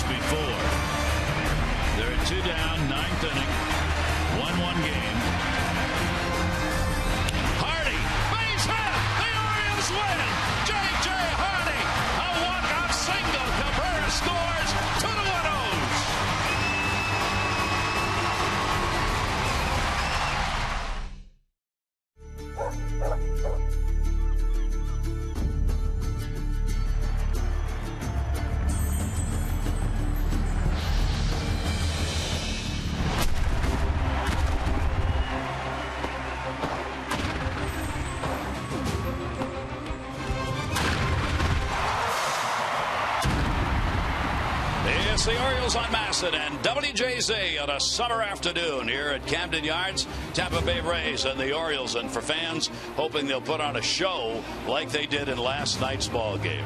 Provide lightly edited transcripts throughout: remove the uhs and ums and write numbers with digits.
before. They're 2 down, 9th inning, 1-1 game. Hardy, base hit. The Orioles win. J.J. Hardy, a walk-off single. Cabrera scores. 2-1 O's. It's the Orioles on Massett and WJZ on a summer afternoon here at Camden Yards. Tampa Bay Rays and the Orioles, and for fans, hoping they'll put on a show like they did in last night's ball game.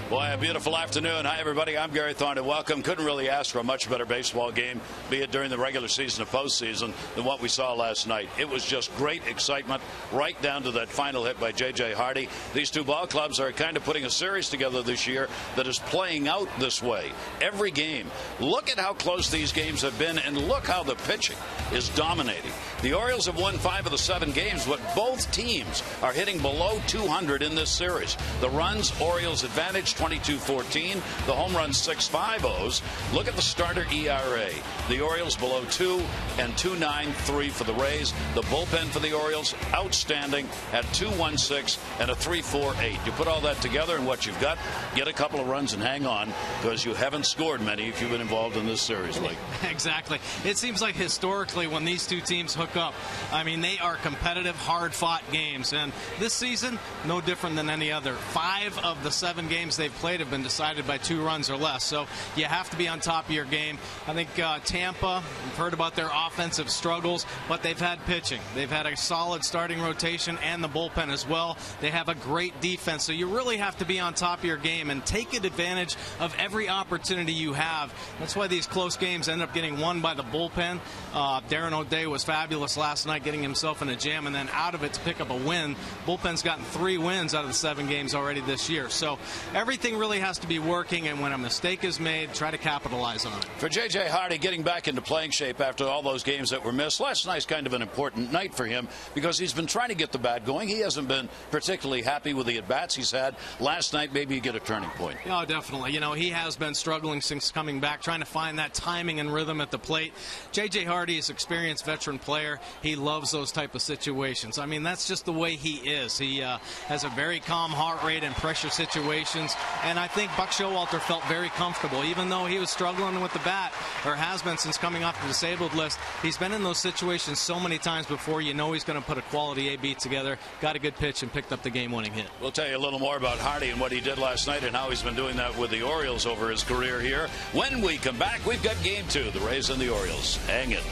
Boy, a beautiful afternoon. Hi, everybody. I'm Gary Thornton. Welcome. Couldn't really ask for a much better baseball game, be it during the regular season or postseason, than what we saw last night. It was just great excitement right down to that final hit by J.J. Hardy. These two ball clubs are kind of putting a series together this year that is playing out this way. Every game. Look at how close these games have been, and look how the pitching is dominating. The Orioles have won 5 of the 7 games, but both teams are hitting below 200 in this series. The runs, Orioles advantage, 22-14. The home runs, 6.50. Look at the starter ERA. The Orioles below 2 and 2.93 for the Rays. The bullpen for the Orioles, outstanding at 2.16 and a 3.48. You put all that together and what you've got, get a couple of runs and hang on, because you haven't scored many if you've been involved in this series, Lee. Exactly. It seems like historically when these two teams hook up, I mean, they are competitive, hard-fought games. And this season, no different than any other. 5 of the 7 games they've played have been decided by 2 runs or less. So you have to be on top of your game. I think Tampa, we've heard about their offensive struggles, but they've had pitching. They've had a solid starting rotation and the bullpen as well. They have a great defense. So you really have to be on top of your game and take advantage of every opportunity you have. That's why these close games end up getting won by the bullpen. Darren O'Day was fabulous last night, getting himself in a jam, and then out of it to pick up a win. Bullpen's gotten 3 wins out of the 7 games already this year. So everything really has to be working, and when a mistake is made, try to capitalize on it. For J.J. Hardy, getting back into playing shape after all those games that were missed, last night's kind of an important night for him because he's been trying to get the bat going. He hasn't been particularly happy with the at-bats he's had. Last night, maybe you get a turning point. Oh, definitely. You know, he has been struggling since coming back, trying to find that timing and rhythm at the plate. J.J. Hardy is an experienced veteran player. He loves those type of situations. I mean, that's just the way he is. He has a very calm heart rate in pressure situations, and I think Buck Showalter felt very comfortable, even though he was struggling with the bat, or has been since coming off the disabled list. He's been in those situations so many times before. You know he's going to put a quality A-B together, got a good pitch, and picked up the game-winning hit. We'll tell you a little more about Hardy and what he did last night and how he's been doing that with the Orioles over his career here. When we come back, we've got Game 2, the Rays and the Orioles. Hang it.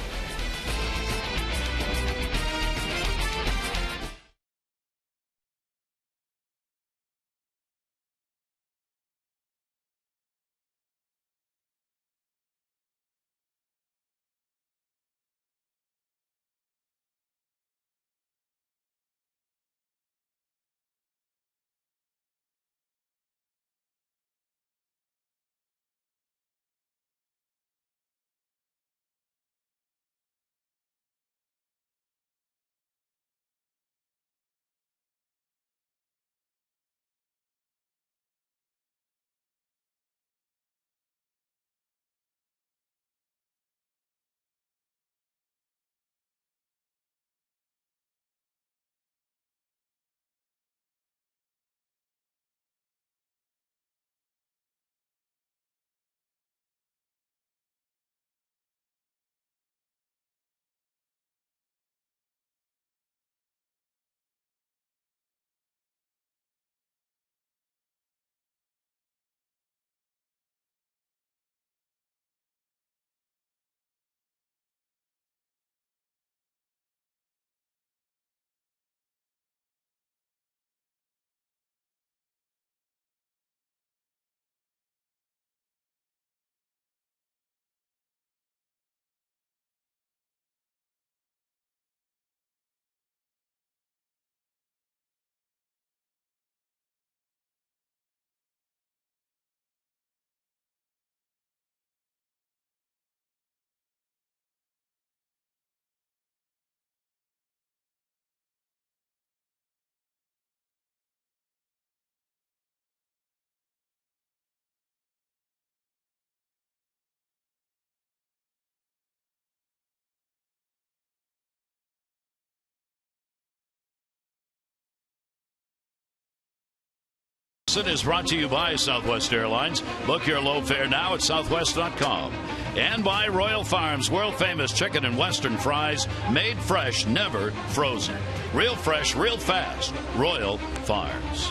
lesson is brought to you by Southwest Airlines. Book your low fare now at southwest.com. And by Royal Farms, world famous chicken and western fries, made fresh, never frozen. Real fresh, real fast. Royal Farms.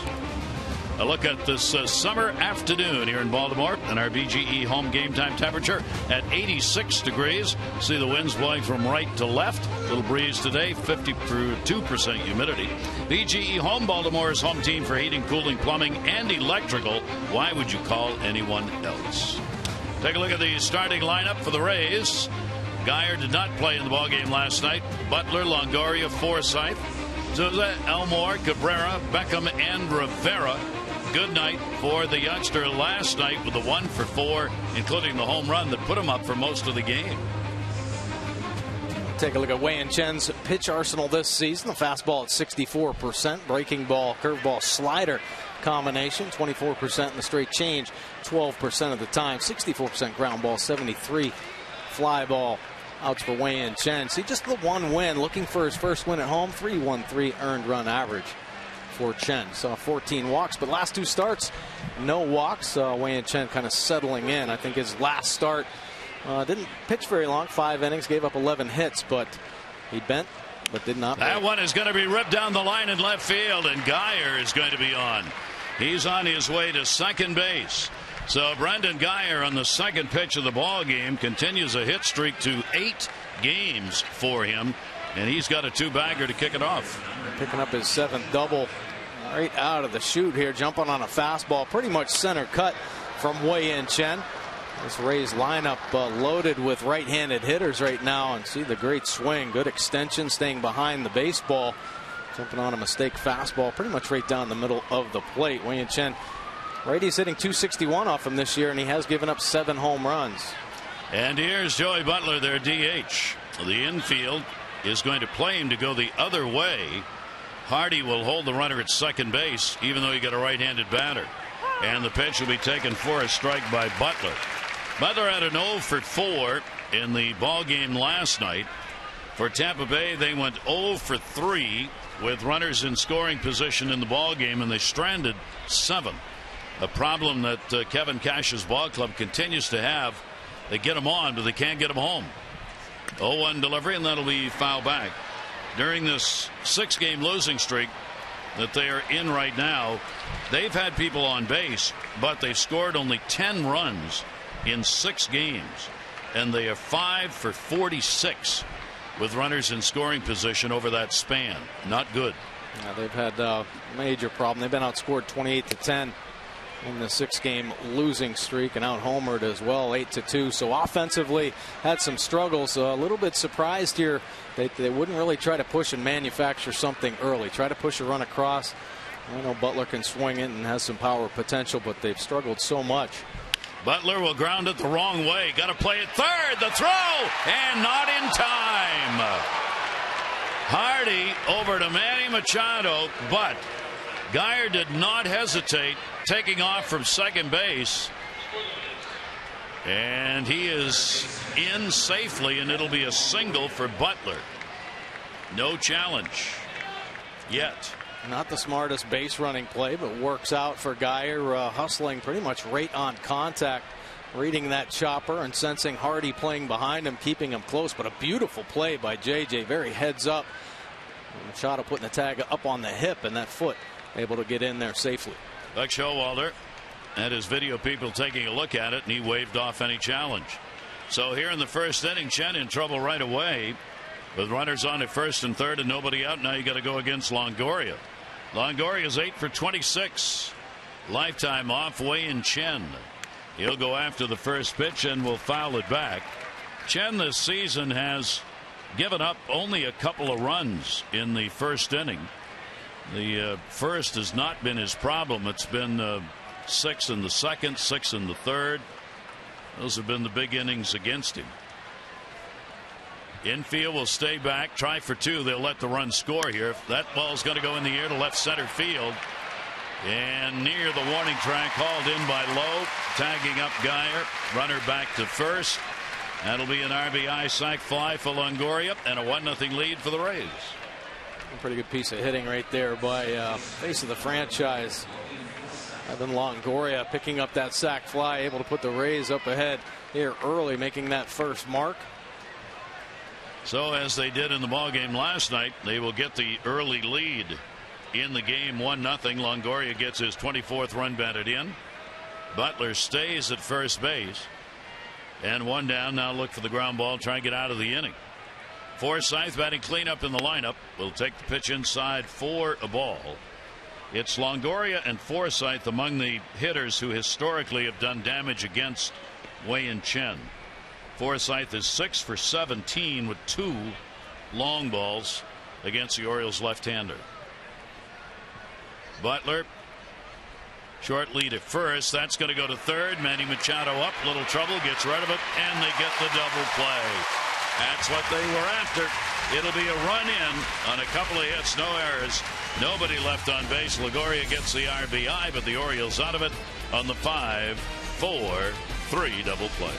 A look at this summer afternoon here in Baltimore and our BGE home game time temperature at 86 degrees. See the winds blowing from right to left. Little breeze today, 52% humidity. BGE Home, Baltimore's home team for heating, cooling, plumbing, and electrical. Why would you call anyone else? Take a look at the starting lineup for the Rays. Geyer did not play in the ballgame last night. Butler, Longoria, Forsythe, SOUZA, Elmore, Cabrera, Beckham, and Rivera. Good night for the youngster last night with a 1-for-4, including the home run that put him up for most of the game. Take a look at Wei and Chen's pitch arsenal this season. The fastball at 64%, breaking ball, curveball, slider combination, 24% in the straight change, 12% of the time, 64% ground ball, 73 fly ball outs for Wei and Chen. See, just the one win, looking for his first win at home, 3.13 earned run average for Chen. Saw 14 walks, but last two starts, no walks. Wei and Chen kind of settling in. I think his last start didn't pitch very long, 5 innings, gave up 11 hits, but he bent, but did not. That one is going to be ripped down the line in left field, and Geyer is going to be on. He's on his way to second base. So Brendan Geyer on the second pitch of the ball game continues a hit streak to 8 games for him, and he's got a 2-bagger to kick it off. Picking up his 7th double right out of the chute here, jumping on a fastball, pretty much center cut from Wei and Chen. This Rays lineup loaded with right-handed hitters right now, and see the great swing, good extension, staying behind the baseball, jumping on a mistake fastball, pretty much right down the middle of the plate. Wei and Chen, righty's hitting .261 off him this year, and he has given up 7 home runs. And here's Joey Butler, their DH. The infield is going to play him to go the other way. Hardy will hold the runner at second base, even though he got a right-handed batter. And the pitch will be taken for a strike by Butler. Butler had an 0-for-4 in the ball game last night. For Tampa Bay, they went 0-for-3 with runners in scoring position in the ball game, and they stranded 7. A problem that Kevin Cash's ball club continues to have. They get them on, but they can't get them home. 0-1 delivery, and that'll be foul back. During this 6-game losing streak that they are in right now, they've had people on base, but they've scored only 10 runs in 6 games, and they are 5-for-46 with runners in scoring position over that span. Not good. Yeah, they've had a major problem. They've been outscored 28-10 in the 6-game losing streak, and out homered as well, 8-2. So offensively had some struggles. A little bit surprised here they wouldn't really try to push and manufacture something early. Try to push a run across. I know Butler can swing it and has some power potential, but they've struggled so much. Butler will ground it the wrong way. Got to play it third. The throw, and not in time. Hardy over to Manny Machado, but Geyer did not hesitate, taking off from second base. And he is in safely, and it'll be a single for Butler. No challenge yet. Not the smartest base running play, but works out for Geyer, hustling pretty much right on contact, reading that chopper and sensing Hardy playing behind him, keeping him close. But a beautiful play by JJ, very heads up. Machado putting the tag up on the hip, and that foot able to get in there safely. Buck Showalter and his video people taking a look at it, and he waved off any challenge. So here in the first inning, Chen in trouble right away with runners on at first and third and nobody out. Now you got to go against Longoria. Longoria is 8-for-26. Lifetime off. Wei and Chen. He'll go after the first pitch and will foul it back. Chen this season has given up only a couple of runs in the first inning. The first has not been his problem. It's been 6 in the second, 6 in the third. Those have been the big innings against him. Infield will stay back, try for 2. They'll let the run score here. That ball's going to go in the air to left center field. And near the warning track, hauled in by Lowe, tagging up Geyer. Runner back to first. That'll be an RBI sac fly for Longoria, and a 1-0 lead for the Rays. A pretty good piece of hitting right there by face of the franchise. Evan Longoria picking up that sac fly, able to put the Rays up ahead here early, making that first mark. So as they did in the ballgame last night, they will get the early lead in the game, 1-0. Longoria gets his 24th run batted in. Butler stays at first base. And one down. Now look for the ground ball, try and get out of the inning. Forsythe batting cleanup in the lineup. Will take the pitch inside for a ball. It's Longoria and Forsythe among the hitters who historically have done damage against Wei-Yin Chen. Forsythe is 6 for 17 with 2 long balls against the Orioles left-hander. Butler, short lead at first. That's going to go to third. Manny Machado up, little trouble, gets rid of it, and they get the double play. That's what they were after. It'll be a run in on a couple of hits, no errors, nobody left on base. Longoria gets the RBI, but the Orioles out of it on the 5-4-3 double play.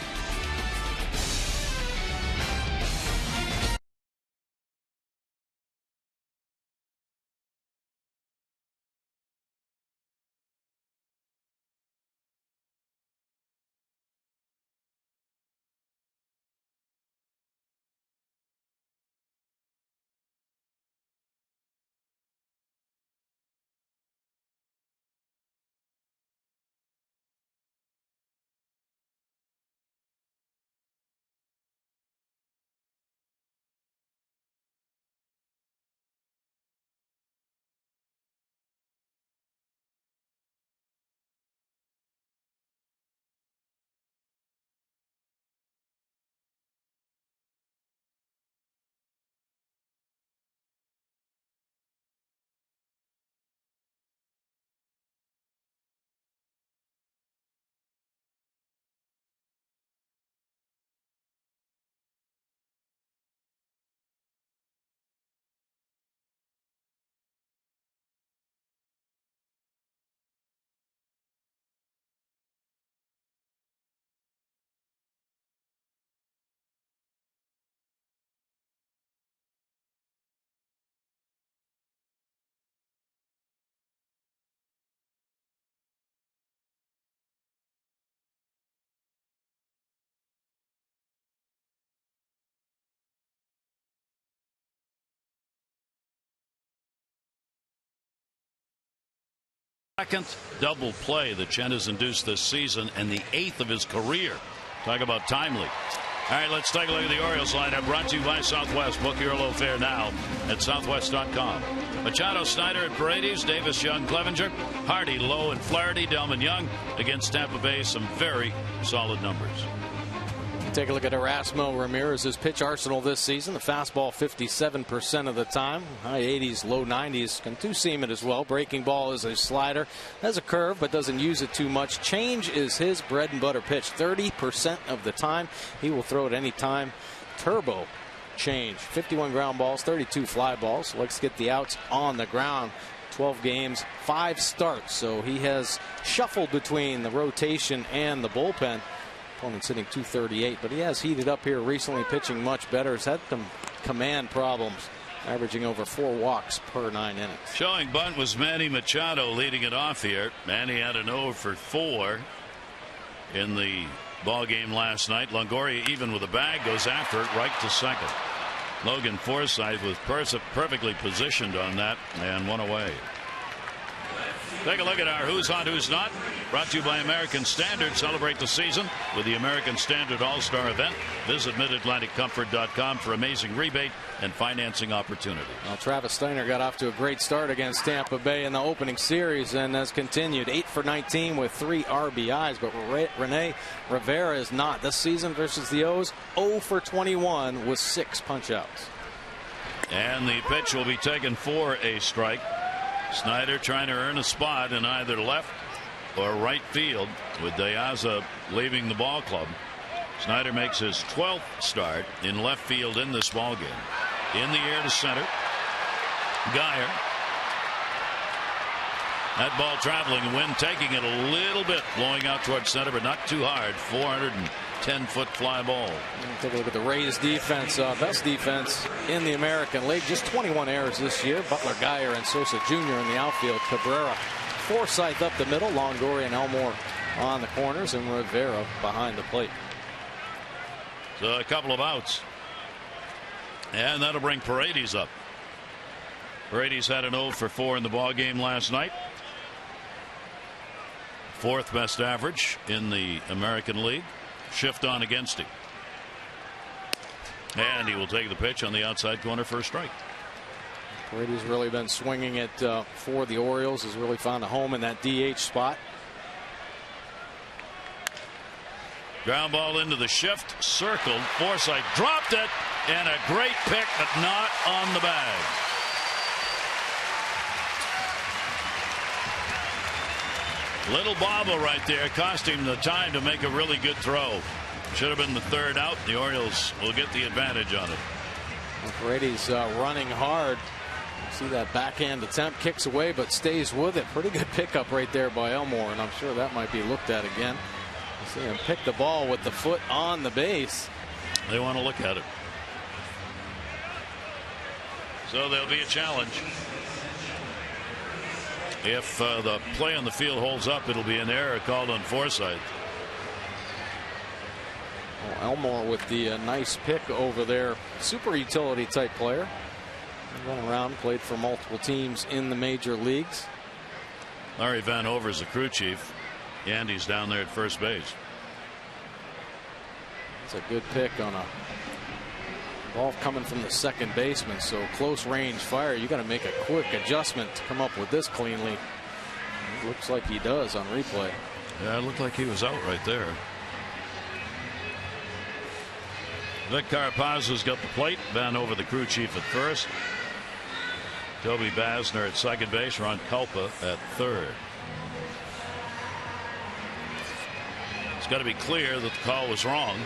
Second double play that Chen has induced this season, and the 8th of his career. Talk about timely. All right, let's take a look at the Orioles lineup, brought to you by Southwest. Book your low fare now at southwest.com. Machado, Snyder at Paredes, Davis, Young, Clevenger, Hardy, Lowe, and Flaherty, Delmon, Young against Tampa Bay. Some very solid numbers. Take a look at Erasmo Ramirez's pitch arsenal this season. The fastball 57% of the time. High 80s, low 90s. Can two-seam it as well. Breaking ball is a slider. Has a curve, but doesn't use it too much. Change is his bread and butter pitch. 30% of the time. He will throw it any time. Turbo change. 51 ground balls, 32 fly balls. Let's get the outs on the ground. 12 games, 5 starts. So he has shuffled between the rotation and the bullpen. Opponent's hitting 238, but he has heated up here recently, pitching much better. Has had some command problems, averaging over 4 walks per 9 innings. Showing bunt was Manny Machado leading it off here. Manny had an 0 for 4 in the ball game last night. Longoria, even with a bag, goes after it right to second. Logan Forsythe was perfectly positioned on that and one away. Take a look at our Who's Hot, Who's Not. Brought to you by American Standard. Celebrate the season with the American Standard All-Star Event. Visit MidAtlanticComfort.com for amazing rebate and financing opportunity. Well, Travis Steiner got off to a great start against Tampa Bay in the opening series and has continued. 8 for 19 with 3 RBIs, but Rene Rivera is not. This season versus the O's, 0 for 21 with 6 punch-outs. And the pitch will be taken for a strike. Snyder trying to earn a spot in either left or right field with De Aza leaving the ball club. Snyder makes his 12th start in left field in this ball game. In the air to center. Geyer. That ball traveling, wind taking it a little bit, blowing out towards center, but not too hard. 410-foot fly ball. Take a look at the Rays defense. Best defense in the American League. Just 21 errors this year. Butler, Geyer, and Sosa Jr. in the outfield. Cabrera Forsythe up the middle, Longoria and Elmore on the corners, and Rivera behind the plate. So a couple of outs. And that'll bring Paredes up. Paredes had an 0 for 4 in the ball game last night. 4th best average in the American League. Shift on against him. And he will take the pitch on the outside corner for a strike. Paredes really been swinging it for the Orioles. Has really found a home in that DH spot. Ground ball into the shift, circled. Forsythe dropped it, and a great pick, but not on the bag. Little bobble right there cost him the time to make a really good throw. Should have been the 3rd out. The Orioles will get the advantage on it. Paredes running hard. See that backhand attempt, kicks away but stays with it. Pretty good pickup right there by Elmore, and I'm sure that might be looked at again. You see him pick the ball with the foot on the base. They want to look at it. So there'll be a challenge. If the play on the field holds up, it'll be an error called on Forsythe. Well, Elmore with the nice pick over there. Super utility type player. Run around, played for multiple teams in the major leagues. Larry Van Over's the crew chief. Andy's down there at first base. It's a good pick on a ball coming from the second baseman. So close range fire. You got to make a quick adjustment to come up with this cleanly. It looks like he does on replay. Yeah, it looked like he was out right there. Vic Carapazzo's got the plate. Van Over the crew chief at first. Toby Basner at second base. Ron Culpa at third. It's got to be clear that the call was wrong.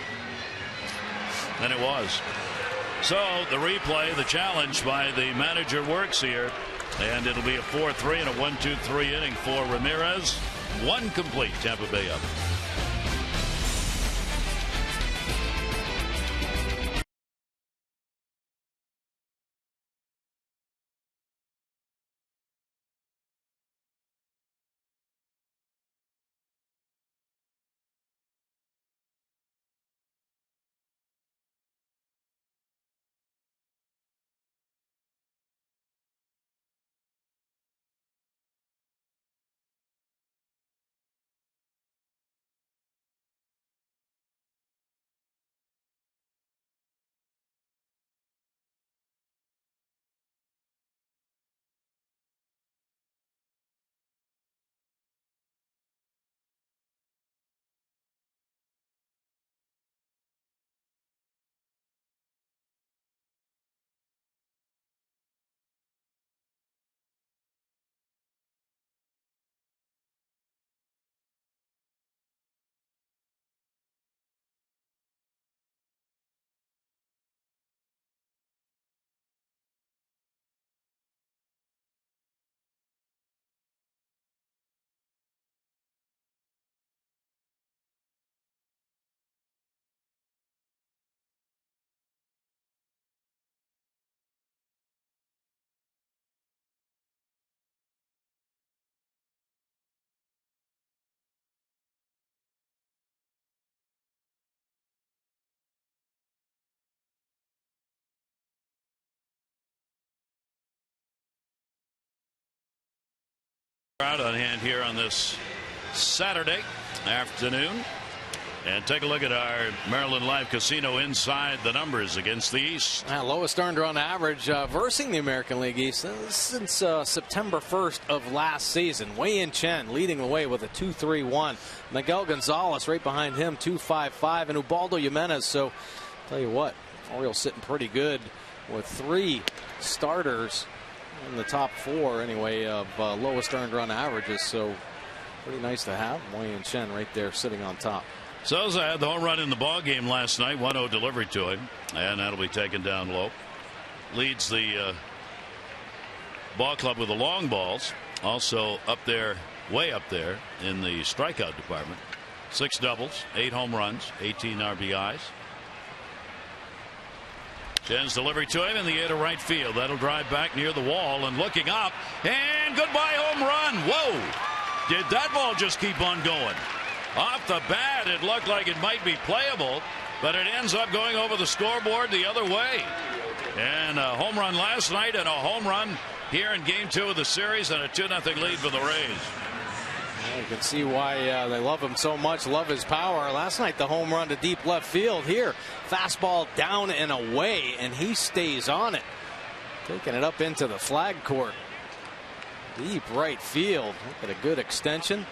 And it was. So the replay, the challenge by the manager works here. And it'll be a 4-3 and a 1-2-3 inning for Ramirez. 1 complete. Tampa Bay up. Crowd on hand here on this Saturday afternoon. And take a look at our Maryland Live Casino inside the numbers against the East. Lowest earned run average versing the American League East since September 1st of last season. Wei-Yin Chen leading the way with a 2.31. Miguel Gonzalez right behind him, 2.55, and Ubaldo Jimenez. So tell you what, Orioles sitting pretty good with 3 starters in the top 4 anyway of lowest earned run averages. So pretty nice to have Wei-Yin Chen right there sitting on top. Souza had the home run in the ball game last night. 1-0 delivery to him, and that'll be taken down low. Leads the ball club with the long balls. Also up there, way up there in the strikeout department. 6 doubles, 8 home runs, 18 RBIs. Chen's delivery to him in the air to right field. That'll drive back near the wall and looking up, and goodbye home run. Whoa! Did that ball just keep on going? Off the bat, it looked like it might be playable, but it ends up going over the scoreboard the other way. And a home run last night and a home run here in Game 2 of the series, and a 2-0 lead for the Rays. You can see why they love him so much, love his power. Last night, the home run to deep left field. Here, fastball down and away, and he stays on it. Taking it up into the flag court. Deep right field. Look at a good extension.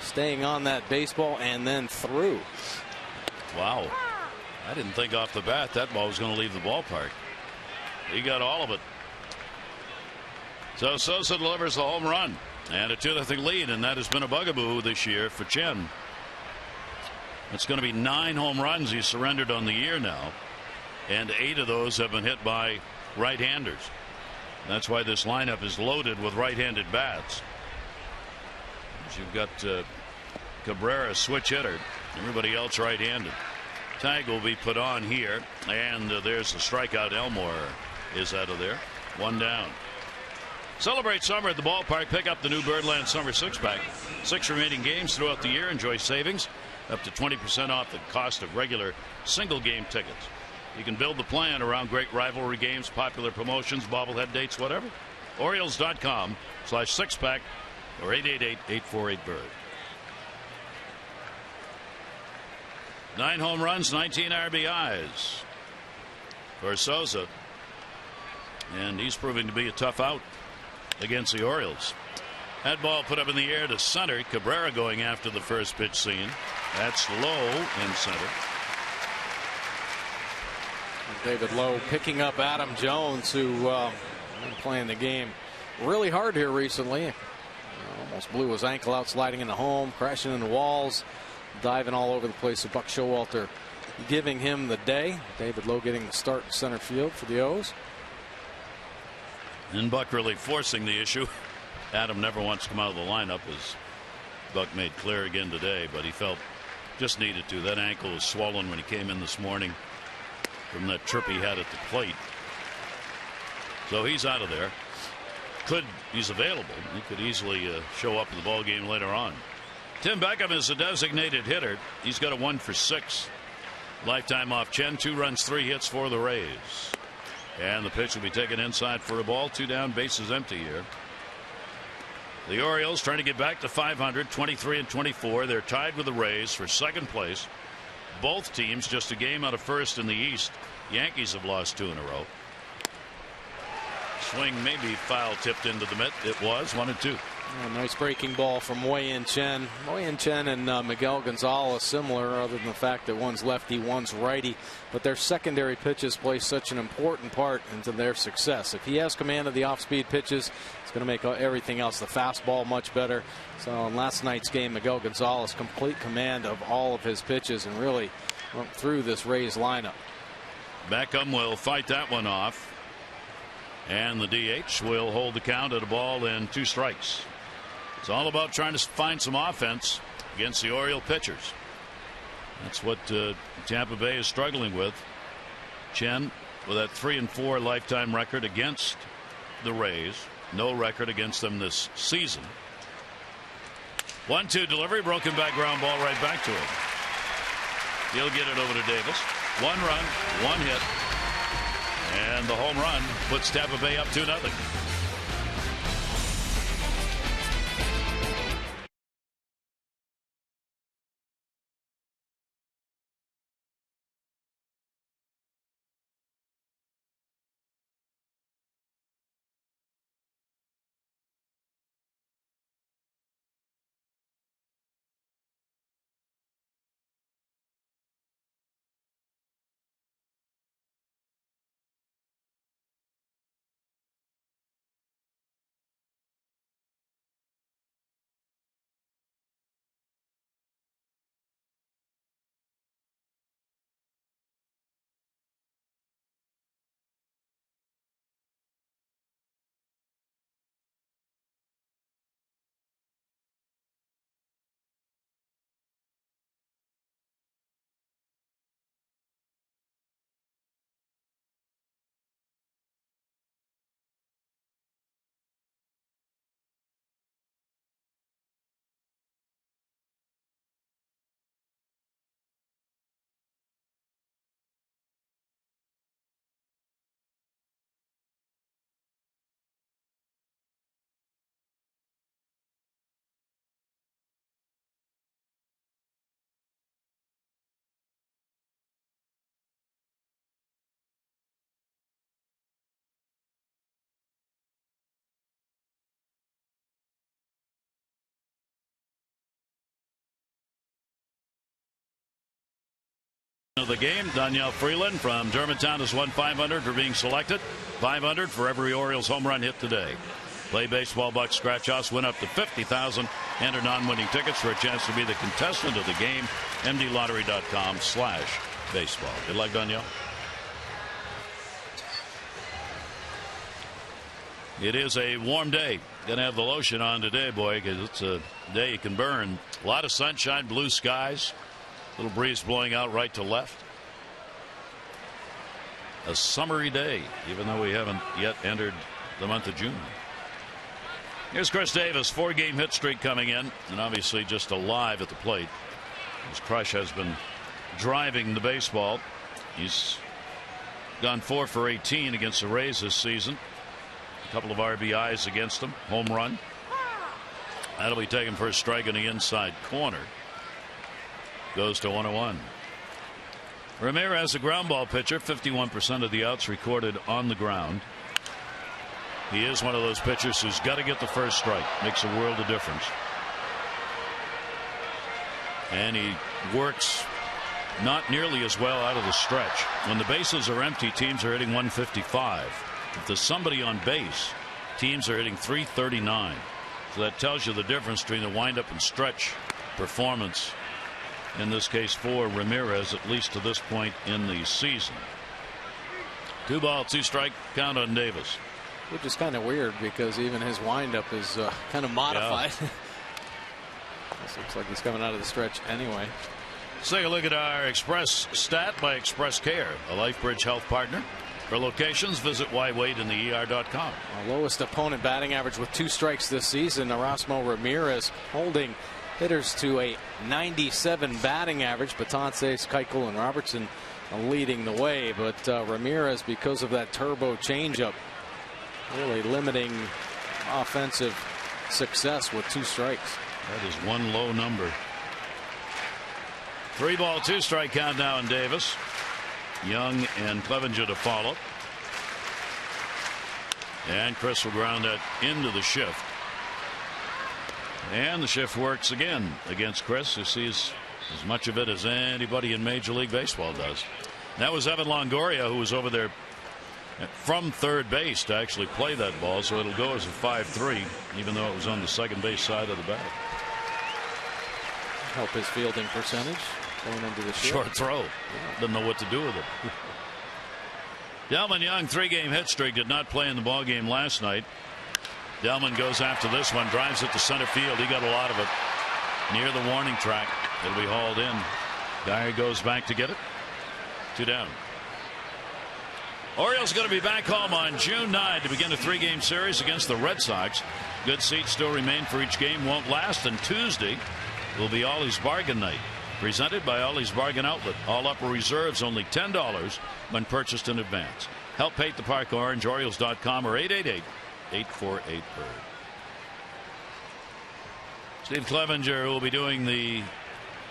Staying on that baseball and then through. Wow. I didn't think off the bat that ball was going to leave the ballpark. He got all of it. So Souza delivers the home run and a 2-0 lead, and that has been a bugaboo this year for Chen. It's going to be 9 home runs he's surrendered on the year now, and 8 of those have been hit by right-handers. That's why this lineup is loaded with right-handed bats. You've got Cabrera, switch hitter. Everybody else right-handed. Tag will be put on here, and there's the strikeout. Elmore is out of there. 1 down. Celebrate summer at the ballpark. Pick up the new Birdland Summer 6-pack. 6 remaining games throughout the year. Enjoy savings up to 20% off the cost of regular single-game tickets. You can build the plan around great rivalry games, popular promotions, bobblehead dates, whatever. Orioles.com/6-pack or 888-848-BIRD. 9 home runs, 19 RBIs for Souza. And he's proving to be a tough out against the Orioles. That ball put up in the air to center. Cabrera going after the first pitch seen. That's low in center. David Lowe picking up Adam Jones, who been playing the game really hard here recently. Almost blew his ankle out sliding into home, crashing into walls, diving all over the place. So Buck Showalter giving him the day. David Lowe getting the start in center field for the O's. And Buck really forcing the issue. Adam never wants to come out of the lineup, as Buck made clear again today, but he felt just needed to. That ankle was swollen when he came in this morning from that trip he had at the plate. So he's out of there. He's available. He could easily show up in the ball game later on. Tim Beckham is a designated hitter. He's got a 1 for 6 lifetime off Chen. 2 runs, 3 hits for the Rays. And the pitch will be taken inside for a ball. 2 down, bases empty here. The Orioles trying to get back to 500, 23-24. They're tied with the Rays for second place. Both teams just a game out of first in the East. Yankees have lost 2 in a row. Swing maybe foul tipped into the mitt. It was 1-2. Oh, nice breaking ball from Wei-Yin Chen. Wei-Yin Chen and Miguel Gonzalez similar, other than the fact that one's lefty, one's righty. But their secondary pitches play such an important part into their success. If he has command of the off-speed pitches, it's going to make everything else, the fastball, much better. So in last night's game, Miguel Gonzalez complete command of all of his pitches and really went through this Rays lineup. Beckham will fight that one off. And the DH will hold the count at a ball and 2 strikes. It's all about trying to find some offense against the Oriole pitchers. That's what Tampa Bay is struggling with. Chen with that 3-4 lifetime record against the Rays. No record against them this season. 1-2 delivery, broken back ground ball right back to him. He'll get it over to Davis. 1 run, 1 hit. And the home run puts Tampa Bay up 2-0. Of the game, Danielle Freeland from Germantown has won $500 for being selected. $500 for every Orioles home run hit today. Play baseball bucks scratch offs win up to $50,000. Enter non-winning tickets for a chance to be the contestant of the game. MDLottery.com/baseball. Good luck, Danielle. It is a warm day. Gonna have the lotion on today, boy, because it's a day you can burn. A lot of sunshine, blue skies. Little breeze blowing out right to left. A summery day, even though we haven't yet entered the month of June. Here's Chris Davis, 4-game hit streak coming in, and obviously just alive at the plate. His crush has been driving the baseball. He's gone 4 for 18 against the Rays this season. A couple of RBIs against them. Home run. That'll be taken for a strike in the inside corner. Goes to 1-1. Ramirez, a ground ball pitcher, 51% of the outs recorded on the ground. He is one of those pitchers who's got to get the first strike. Makes a world of difference. And he works not nearly as well out of the stretch. When the bases are empty, teams are hitting 155. If there's somebody on base, teams are hitting 339. So that tells you the difference between the windup and stretch performance. In this case for Ramirez, at least to this point in the season. 2 ball, 2 strike count on Davis. Which is kind of weird because even his windup is kind of modified. Yeah. This looks like he's coming out of the stretch anyway. Let's take a look at our Express stat by Express Care, a LifeBridge health partner. For locations, visit ywaiteintheer.com. Our lowest opponent batting average with 2 strikes this season. Erasmo Ramirez holding hitters to a 97 batting average. Betances, Keuchel, and Robertson leading the way, but Ramirez, because of that turbo changeup, really limiting offensive success with 2 strikes. That is one low number. 3 ball, 2 strike count now in Davis. Young and Clevenger to follow. And Chris will ground that into the shift. And the shift works again against Chris, who sees as much of it as anybody in Major League Baseball does. That was Evan Longoria, who was over there from third base to actually play that ball, so it'll go as a 5-3, even though it was on the second base side of the bat. Help his fielding percentage going into the shift. Short throw. Doesn't know what to do with it. Delmon Young, 3-game hit streak, did not play in the ball game last night. Delmon goes after this one, drives it to center field. He got a lot of it near the warning track. It'll be hauled in. Dyer goes back to get it. 2 down. Orioles going to be back home on June 9 to begin a 3-game series against the Red Sox. Good seats still remain for each game. Won't last, and Tuesday will be Ollie's Bargain Night, presented by Ollie's Bargain Outlet. All upper reserves only $10 when purchased in advance. Help paint the park orange. Orioles.com or 888-848-BIRD. Steve Clevenger will be doing the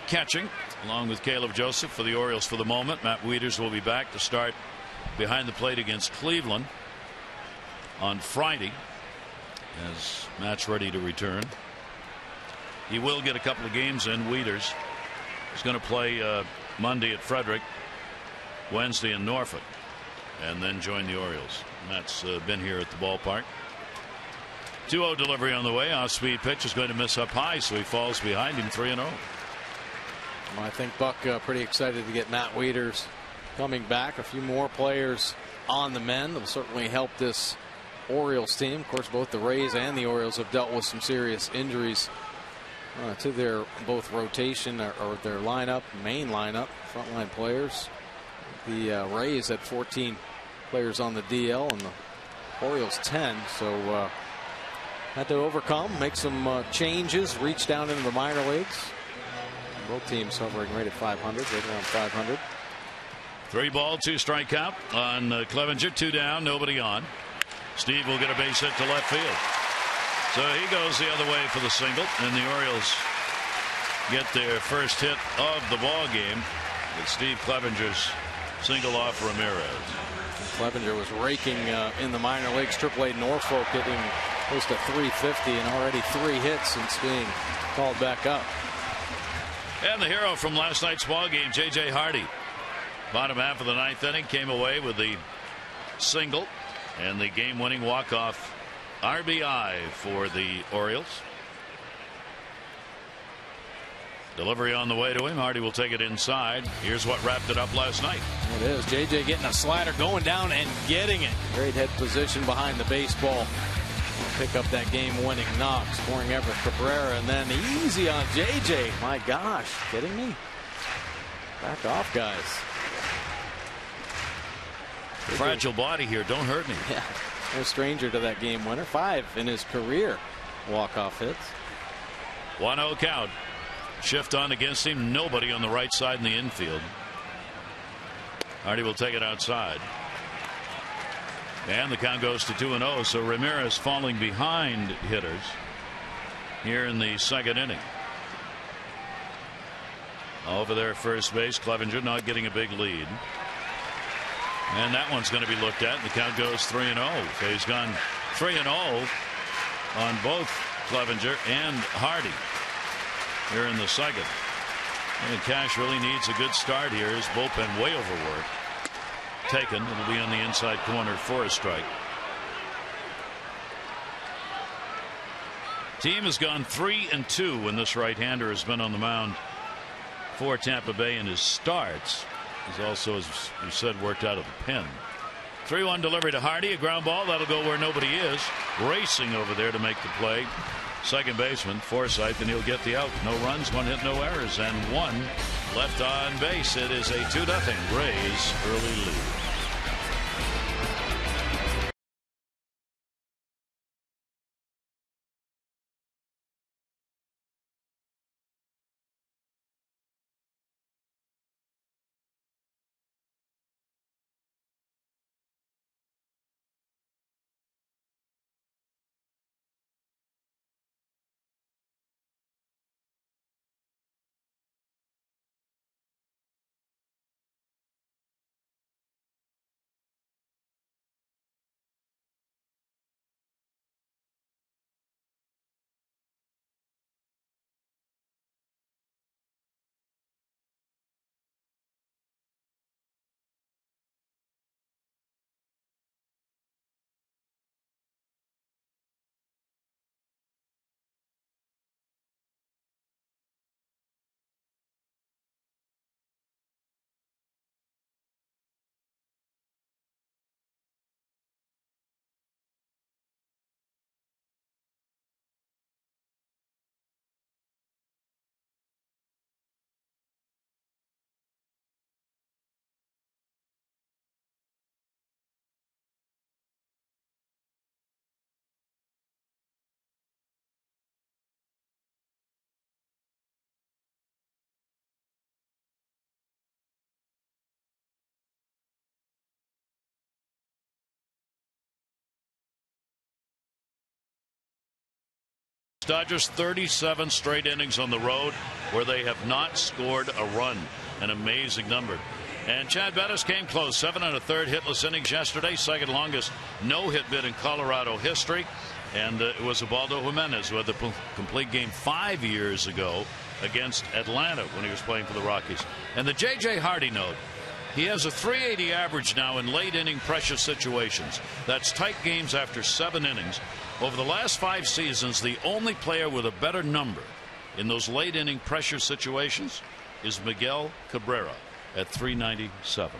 catching along with Caleb Joseph for the Orioles for the moment. Matt Wieters will be back to start behind the plate against Cleveland on Friday as Matt's ready to return. He will get a couple of games in. Wieters is going to play Monday at Frederick, Wednesday in Norfolk, and then join the Orioles. Matt's been here at the ballpark. 2-0 delivery on the way. Off-speed pitch is going to miss up high, so he falls behind him 3-0. Well, I think Buck pretty excited to get Matt Wieters coming back. A few more players on the mend will certainly help this Orioles team. Of course, both the Rays and the Orioles have dealt with some serious injuries to their both rotation or their lineup, main lineup, frontline players. The Rays had 14 players on the DL and the Orioles 10. So had to overcome, make some changes, reach down into the minor leagues. Both teams hovering right at 500, right around 500. 3 ball, 2 strike count on Clevenger. 2 down, nobody on. Steve will get a base hit to left field. So he goes the other way for the single, and the Orioles get their first hit of the ball game with Steve Clevenger's single off Ramirez. Clevenger was raking in the minor leagues. AAA Norfolk hitting close to 350 and already 3 hits since being called back up. And the hero from last night's ball game, J.J. Hardy. Bottom half of the ninth inning, came away with the single and the game-winning walk-off RBI for the Orioles. Delivery on the way to him. Hardy will take it inside. Here's what wrapped it up last night. It is. JJ getting a slider, going down and getting it. Great head position behind the baseball. Pick up that game-winning knock, scoring Everett Cabrera, and then easy on JJ. My gosh, kidding me? Back off, guys. Fragile body here. Don't hurt me. Yeah, no stranger to that game winner. 5 in his career walk-off hits. 1-0 count. Shift on against him. Nobody on the right side in the infield. Hardy will take it outside. And the count goes to 2-0. So Ramirez falling behind hitters here in the second inning. Over there at first base, Clevenger not getting a big lead. And that one's going to be looked at. The count goes 3-0. So he's gone 3-0 on both Clevenger and Hardy here in the second. And Cash really needs a good start here. His bullpen way overworked. Taken. It'll be on the inside corner for a strike. Team has gone 3-2 when this right-hander has been on the mound for Tampa Bay in his starts. He's also, as you said, worked out of the pen. 3-1 delivery to Hardy. A ground ball. That'll go where nobody is. Racing over there to make the play. Second baseman Forsythe, and he'll get the out. No runs, 1 hit, no errors, and 1 left on base. It is a 2-0 Rays early lead. Dodgers 37 straight innings on the road where they have not scored a run. An amazing number. And Chad Bettis came close. 7 1/3 hitless innings yesterday. Second longest no-hit bid in Colorado history. And it was Ubaldo Jimenez who had the complete game 5 years ago against Atlanta when he was playing for the Rockies. And the J.J. Hardy note. He has a .380 average now in late inning pressure situations. That's tight games after 7 innings. Over the last 5 seasons, the only player with a better number in those late inning pressure situations is Miguel Cabrera at .397.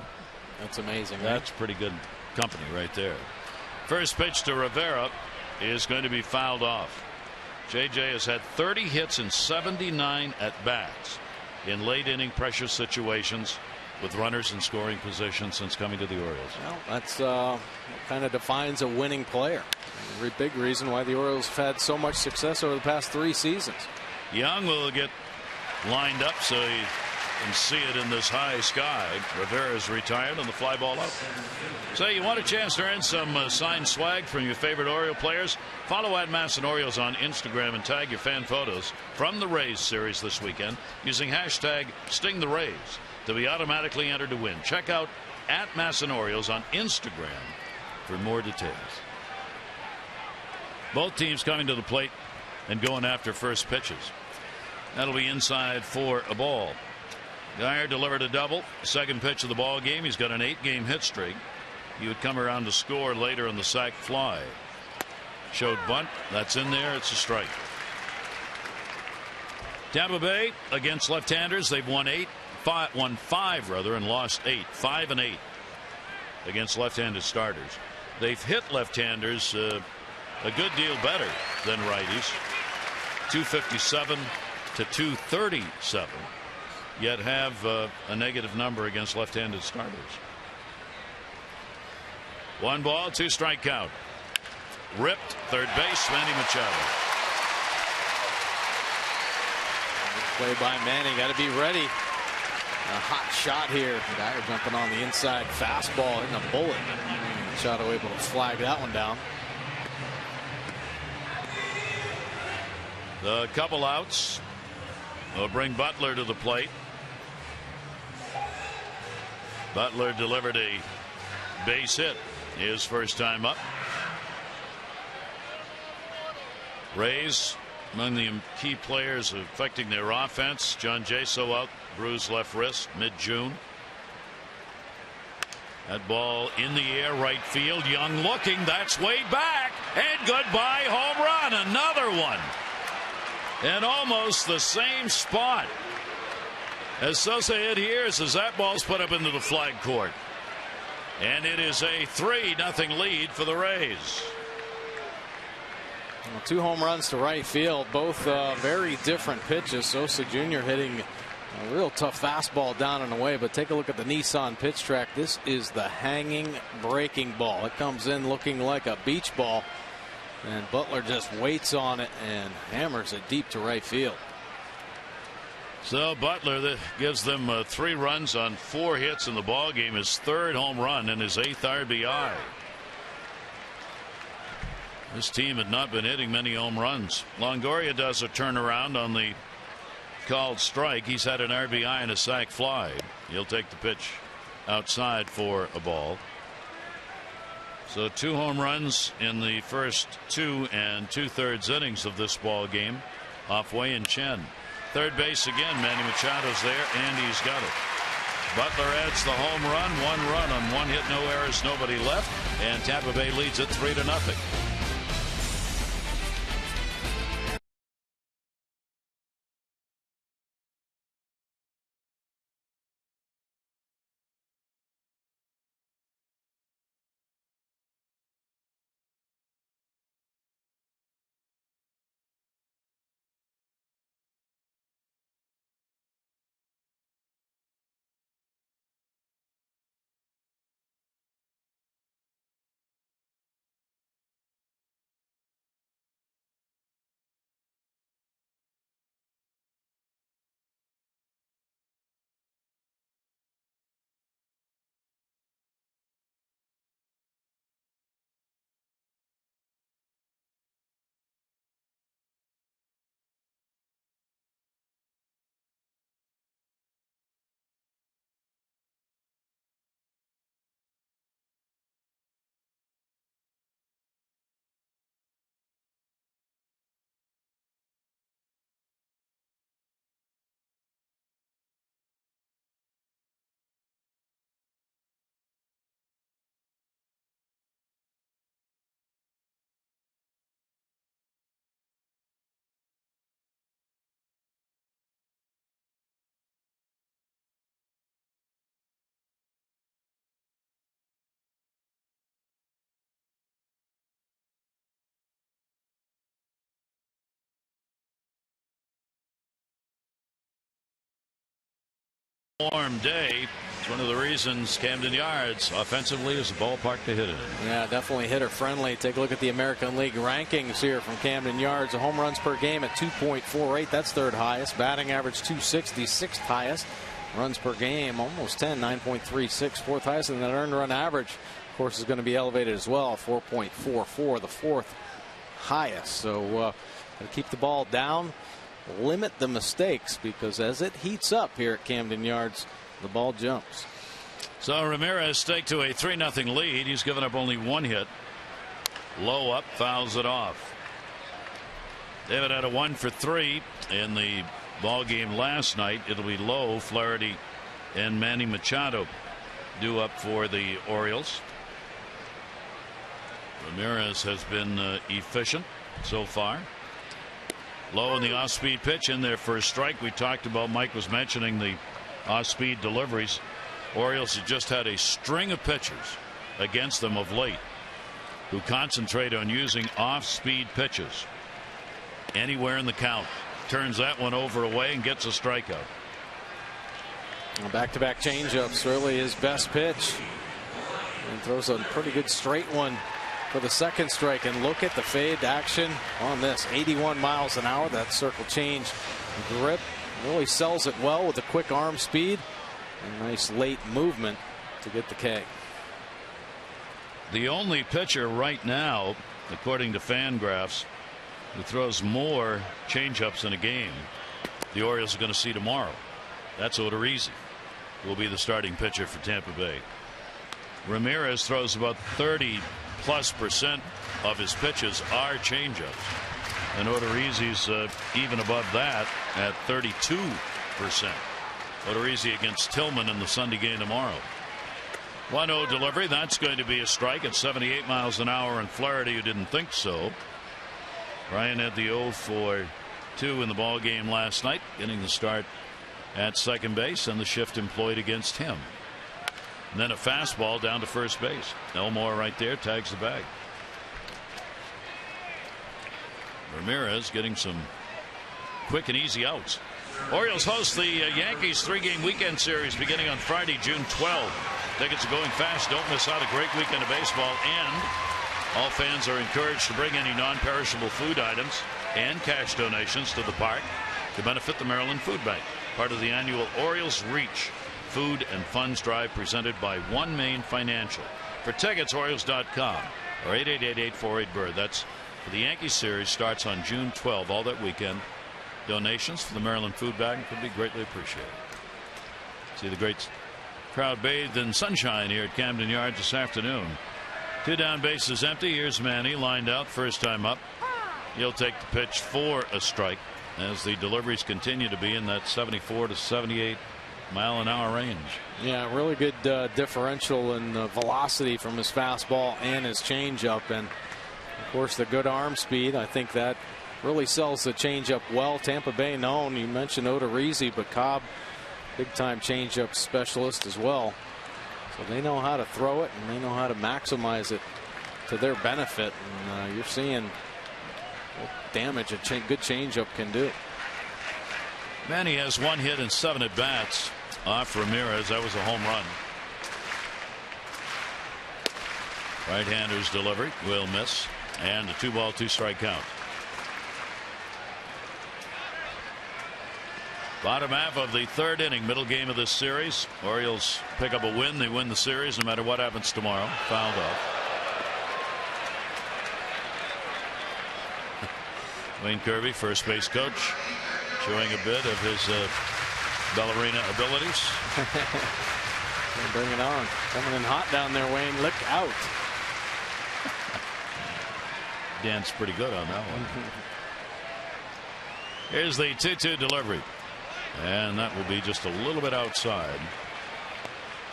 That's amazing. That's pretty good company right there. First pitch to Rivera is going to be fouled off. JJ has had 30 hits and 79 at bats in late inning pressure situations with runners in scoring position since coming to the Orioles. Well, that's kind of defines a winning player. A big reason why the Orioles have had so much success over the past 3 seasons. Young will get lined up so he can see it in this high sky. Rivera's retired on the fly ball up. So you want a chance to earn some signed swag from your favorite Oriole players? Follow @Masson Orioles on Instagram and tag your fan photos from the Rays series this weekend using hashtag #StingTheRays to be automatically entered to win. Check out @Masson Orioles on Instagram for more details. Both teams coming to the plate and going after first pitches. That'll be inside for a ball. Geyer delivered a double. Second pitch of the ball game. He's got an 8-game hit streak. He would come around to score later on the sac fly. Showed bunt. That's in there. It's a strike. Tampa Bay against left-handers. They've won five and lost 8. 5-8 against left-handed starters. They've hit left-handers a good deal better than righties. 257 to 237. Yet have a negative number against left-handed starters. 1 ball, 2 strike count. Ripped, third base, Manny Machado. Play by Manny, got to be ready. A hot shot here. Geyer jumping on the inside fastball, hitting a bullet. Machado able to flag that one down. The couple outs will bring Butler to the plate. Butler delivered a base hit his first time up. Rays among the key players affecting their offense. John Jaso out, bruised left wrist, mid-June. That ball in the air, right field. Young looking, that's way back, and goodbye, home run, another one. And almost the same spot as SOUZA hit here as that ball's put up into the flag court. And it is a 3-0 lead for the Rays. Well, 2 home runs to right field, both very different pitches. SOUZA Jr. hitting a real tough fastball down and away, but take a look at the Nissan pitch track. This is the hanging breaking ball. It comes in looking like a beach ball, and Butler just waits on it and hammers it deep to right field. So Butler, that gives them 3 runs on 4 hits in the ball game, his 3rd home run and his 8th RBI. This team had not been hitting many home runs. Longoria does a turnaround on the called strike. He's had an RBI and a sac fly. He'll take the pitch outside for a ball. So 2 home runs in the first 2 2/3 innings of this ball game off Wei and Chen. Third base again, Manny Machado's there, and he's got it. Butler adds the home run, 1 run on 1 hit, no errors, nobody left, and Tampa Bay leads it 3-0. Warm day. It's one of the reasons Camden Yards offensively is a ballpark to hit it in. Yeah, definitely hitter friendly. Take a look at the American League rankings here from Camden Yards. The home runs per game at 2.48. That's 3rd highest. Batting average 260, 6th highest. Runs per game almost 10, 9.36, 4th highest. And that earned run average, of course, is going to be elevated as well, 4.44, the 4th highest. So to keep the ball down, limit the mistakes, because as it heats up here at Camden Yards, the ball jumps. So Ramirez staked to a 3-0 lead. He's given up only 1 hit. Low up, fouls it off. David had a 1 for 3 in the ball game last night. It'll be Lowe, Flaherty, and Manny Machado due up for the Orioles. Ramirez has been efficient so far. Low in the off-speed pitch in there for a strike. We talked about, Mike was mentioning the off-speed deliveries. Orioles have just had a string of pitchers against them of late who concentrate on using off-speed pitches anywhere in the count. Turns that one over away and gets a strikeout. Back-to-back changeups, really his best pitch, and throws a pretty good straight one for the second strike. And look at the fade action on this, 81 miles an hour. That circle change grip really sells it well with a quick arm speed and nice late movement to get the K. The only pitcher right now, according to Fangraphs, who throws more changeups in a game the Orioles are going to see tomorrow. That's Odorizzi, who will be the starting pitcher for Tampa Bay. Ramirez throws about 30+% of his pitches are changeups, and Odorizzi's even above that at 32%. Odorizzi against Tillman in the Sunday game tomorrow. 1-0 delivery. That's going to be a strike at 78 miles an hour, and Flaherty, who didn't think so. Ryan had the 0 for 2 in the ball game last night, getting the start at second base and the shift employed against him. And then a fastball down to first base. Elmore right there tags the bag. Ramirez getting some quick and easy outs. Orioles host the Yankees 3-game weekend series beginning on Friday, June 12. Tickets are going fast. Don't miss out. A great weekend of baseball, and all fans are encouraged to bring any non-perishable food items and cash donations to the park to benefit the Maryland Food Bank, part of the annual Orioles Reach Food and Funds Drive presented by One Main Financial. For tickets, Orioles.com or 888-848-BIRD. That's for the Yankees series. Starts on June 12, all that weekend. Donations for the Maryland Food Bank would be greatly appreciated. See the great crowd bathed in sunshine here at Camden Yards this afternoon. 2 down, bases empty. Here's Manny lined out, first time up. He'll take the pitch for a strike as the deliveries continue to be in that 74 to 78 mile an hour range. Yeah, really good differential in velocity from his fastball and his changeup, and of course the good arm speed. I think that really sells the changeup well. Tampa Bay known, you mentioned Odorizzi, but Cobb, big time changeup specialist as well. So they know how to throw it and they know how to maximize it to their benefit. And you're seeing what damage a good changeup can do. Manny has 1 hit and 7 at bats off Ramirez. That was a home run. Right-hander's delivery will miss, and a 2-ball 2-strike count. Bottom half of the 3rd inning, middle game of this series. Orioles pick up a win. They win the series no matter what happens tomorrow. Fouled off. Wayne Kirby, first base coach, showing a bit of his ballerina abilities. Bring it on. Coming in hot down there, Wayne. Look out. Dan's pretty good on that one. Here's the 2-2 delivery. And that will be just a little bit outside.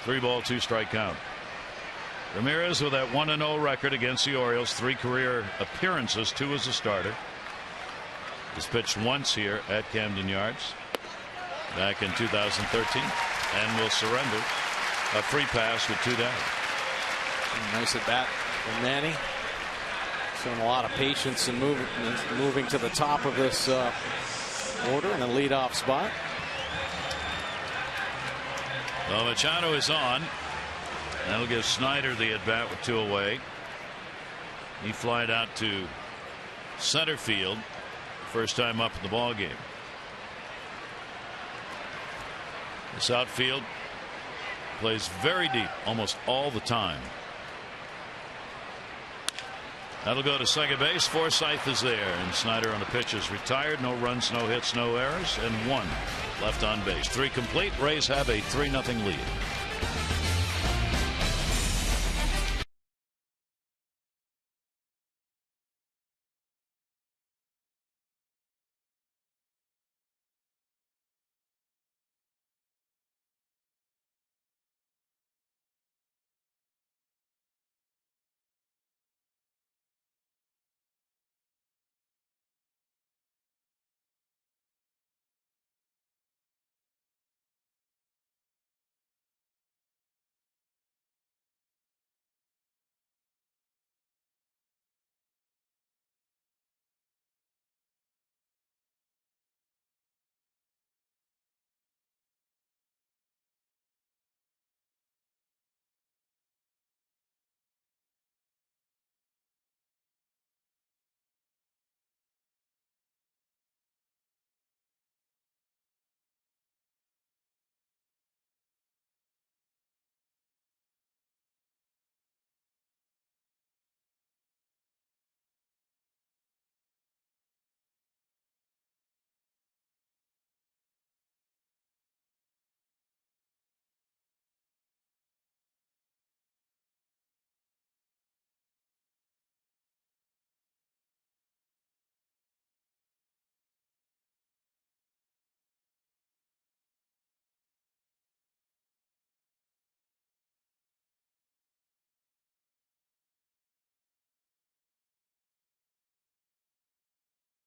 3-ball 2-strike count. Ramirez with that 1-0 record against the Orioles. 3 career appearances, 2 as a starter. He's pitched once here at Camden Yards back in 2013 and will surrender a free pass with 2 down. Nice at bat from Manny. Showing a lot of patience and moving to the top of this order in a leadoff spot. Well, Machado is on. That'll give Snyder the at bat with 2 away. He flied out to center field. First time up in the ball game. This outfield plays very deep almost all the time. That'll go to second base. Forsythe is there, and Snyder on the pitch is retired. No runs, no hits, no errors, and 1 left on base. 3 complete. Rays have a 3-0 lead.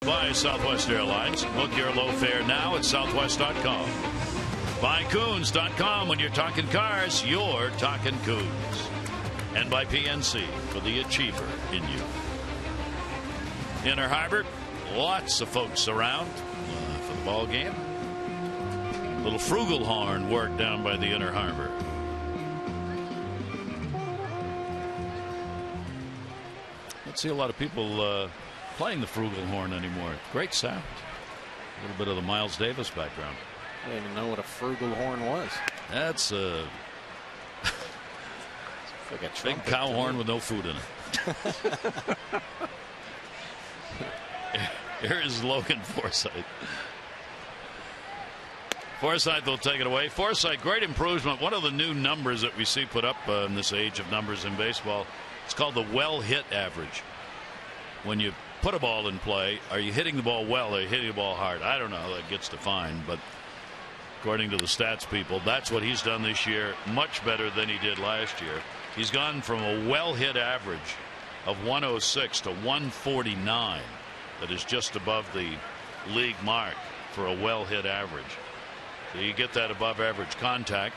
by Southwest Airlines. Book your low fare now at southwest.com. By Coons.com. When you're talking cars, you're talking Coons. And by PNC for the achiever in you. Inner Harbor, lots of folks around for the ball game. Little frugalhorn work down by the Inner Harbor. Don't see a lot of people playing the frugalhorn anymore. Great sound. A little bit of the Miles Davis background. I didn't even know what a frugalhorn was. That's a like a big cow horn with no food in it. Here is Logan Forsythe. Forsythe will take it away. Forsythe, great improvement. One of the new numbers that we see put up in this age of numbers in baseball, it's called the well hit average. When you put a ball in play, are you hitting the ball well or are you hitting the ball hard? I don't know how that gets defined, but according to the stats people, that's what he's done this year, much better than he did last year. He's gone from a well hit average of 106 to 149. That is just above the league mark for a well hit average. So you get that above average contact,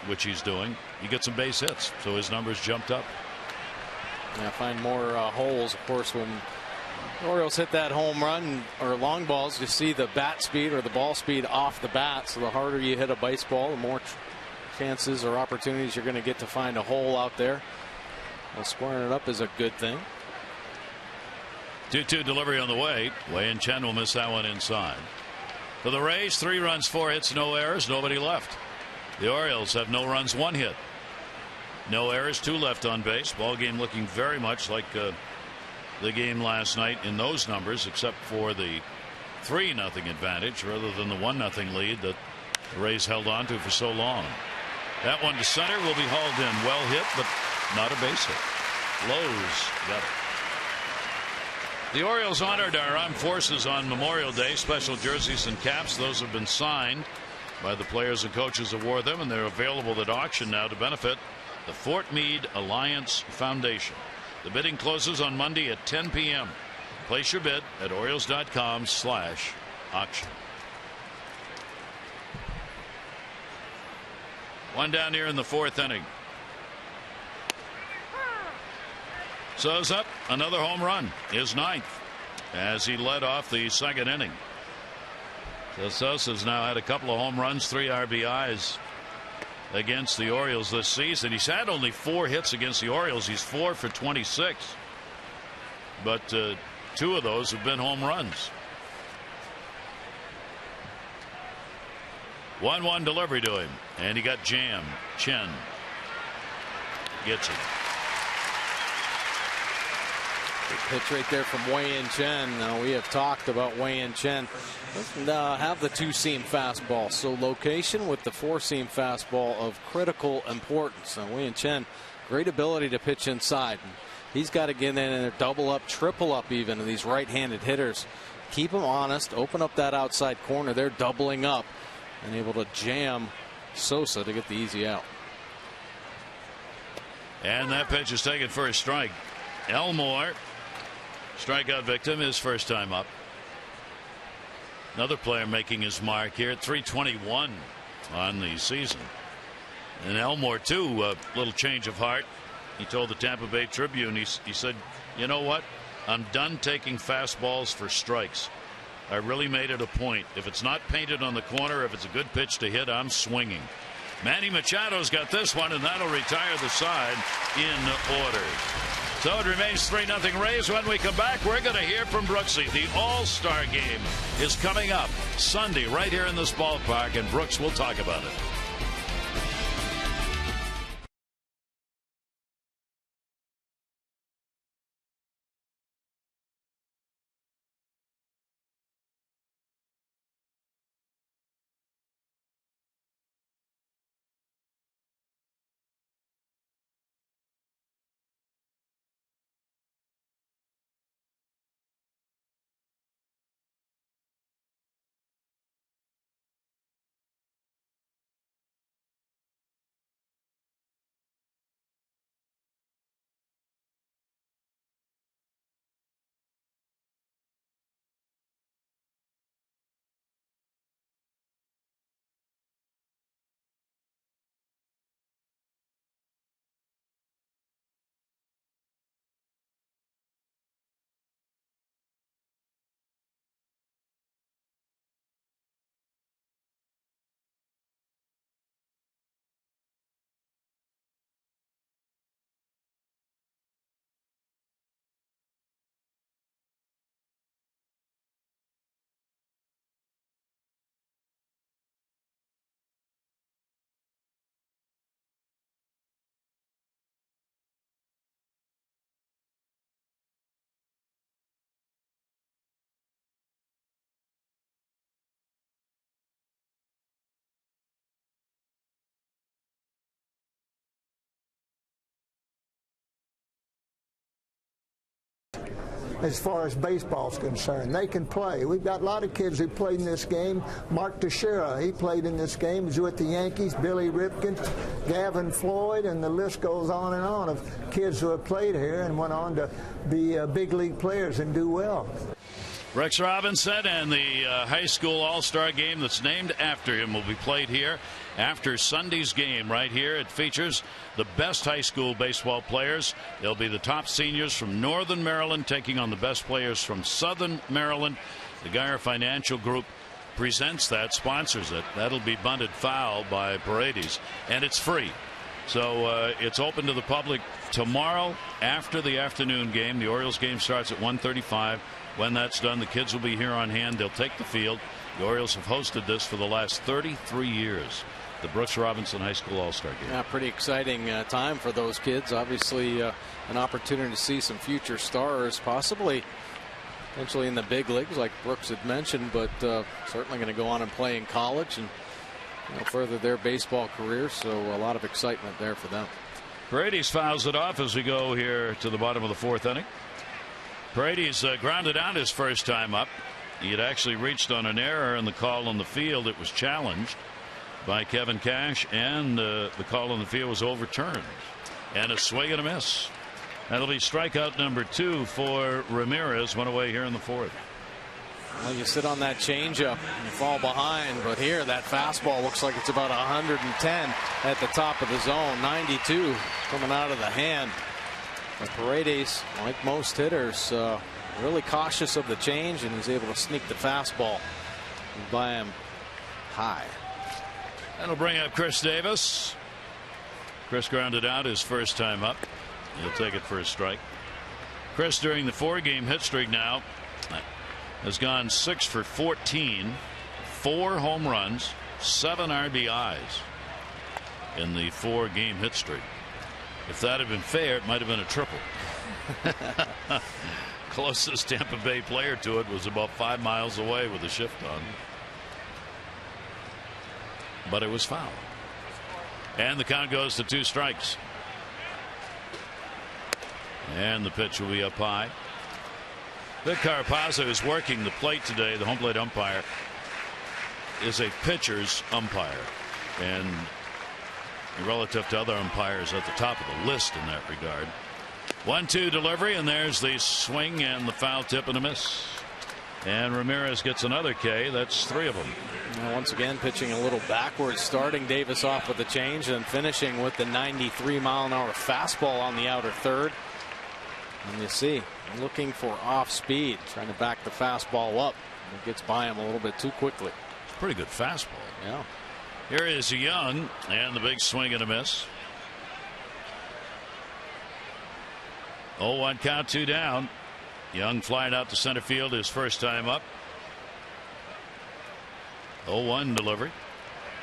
which he's doing. You get some base hits, so his numbers jumped up. Yeah, find more holes. Of course, when the Orioles hit that home run or long balls, you see the bat speed or the ball speed off the bat. So the harder you hit a baseball, the more chances or opportunities you're going to get to find a hole out there. Well, squaring it up is a good thing. 2-2 delivery on the way. Wei and Chen will miss that one inside. For the Rays, 3 runs, 4 hits, no errors, nobody left. The Orioles have no runs, 1 hit. No errors, 2 left on base. Ball game looking very much like the game last night in those numbers, except for the 3-0 advantage rather than the 1-0 lead that the Rays held on to for so long. That one to center will be hauled in. Well hit, but not a base hit. Lowe's got it. The Orioles honored our armed forces on Memorial Day. Special jerseys and caps. Those have been signed by the players and coaches that wore them, and they're available at auction now to benefit the Fort Meade Alliance Foundation. The bidding closes on Monday at 10 p.m. Place your bid at Orioles.com/auction. One down here in the 4th inning. SOUZA, another home run, his 9th, as he led off the 2nd inning. So SOUZA's now had a couple of home runs, 3 RBIs against the Orioles this season. He's had only 4 hits against the Orioles. He's 4 for 26, but 2 of those have been home runs. 1-1 delivery to him, and he got jammed. Chen gets it. Big pitch right there from Wei Chen. Now, we have talked about Wei Chen. Doesn't have the 2-seam fastball, so location with the 4-seam fastball of critical importance. Now, Wei Chen, great ability to pitch inside. He's got to get in there, double up, triple up even to these right-handed hitters. Keep them honest, open up that outside corner. They're doubling up and able to jam SOUZA to get the easy out. And that pitch is taken for a strike. Elmore, strikeout victim, his first time up. Another player making his mark here at 321 on the season. And Elmore, too, a little change of heart. He told the Tampa Bay Tribune, he said, you know what? I'm done taking fastballs for strikes. I really made it a point. If it's not painted on the corner, if it's a good pitch to hit, I'm swinging. Manny Machado's got this one, and that'll retire the side in order. So it remains 3-0 Rays. When we come back, we're going to hear from Brooksy. The All-Star game is coming up Sunday right here in this ballpark, and Brooks will talk about it. as far as baseball is concerned. They can play. We've got a lot of kids who played in this game. Mark Teixeira, he played in this game. He's with the Yankees. Billy Ripken, Gavin Floyd, and the list goes on and on of kids who have played here and went on to be big league players and do well. Rex Robinson and the high school all-star game that's named after him will be played here after Sunday's game right here. It features the best high school baseball players. They'll be the top seniors from Northern Maryland taking on the best players from Southern Maryland. The Geyer Financial Group presents that, sponsors it. That'll be bunted foul by Paredes, and it's free. So it's open to the public tomorrow after the afternoon game. The Orioles game starts at 1:35. When that's done, the kids will be here on hand. They'll take the field. The Orioles have hosted this for the last 33 years. The Brooks Robinson High School All-Star Game. Yeah, pretty exciting time for those kids. Obviously, an opportunity to see some future stars, possibly potentially in the big leagues, like Brooks had mentioned, but certainly going to go on and play in college and further their baseball careers. So a lot of excitement there for them. Paredes fouls it off as we go here to the bottom of the fourth inning. Paredes grounded out his first time up. He had actually reached on an error in the call on the field. It was challenged by Kevin Cash, and the call on the field was overturned. And a swing and a miss. That'll be strikeout number 2 for Ramirez. One away here in the fourth. Well, you sit on that changeup and you fall behind, but here that fastball looks like it's about 110 at the top of the zone. 92 coming out of the hand. But Paredes, like most hitters, really cautious of the change, and is able to sneak the fastball by him high. That'll bring up Chris Davis. Chris grounded out his first time up. He'll take it for a strike. Chris, during the 4-game hit streak now, has gone 6 for 14, 4 home runs, 7 RBIs in the 4-game hit streak. If that had been fair, it might have been a triple. Closest Tampa Bay player to it was about 5 miles away with a shift on. But it was foul. And the count goes to 2 strikes. And the pitch will be up high. Vic Carapazza is working the plate today. The home plate umpire is a pitcher's umpire. And relative to other umpires at the top of the list in that regard. 1-2 delivery, and there's the swing and the foul tip and a miss. And Ramirez gets another K. That's 3 of them. Now once again pitching a little backwards, starting Davis off with the change and finishing with the 93-mile-an-hour fastball on the outer third. And you see, looking for off speed, trying to back the fastball up. It gets by him a little bit too quickly. Pretty good fastball. Yeah. Here is Young, and the big swing and a miss. 0-1 count, 2 down. Young flying out to center field his first time up. 0-1 delivery.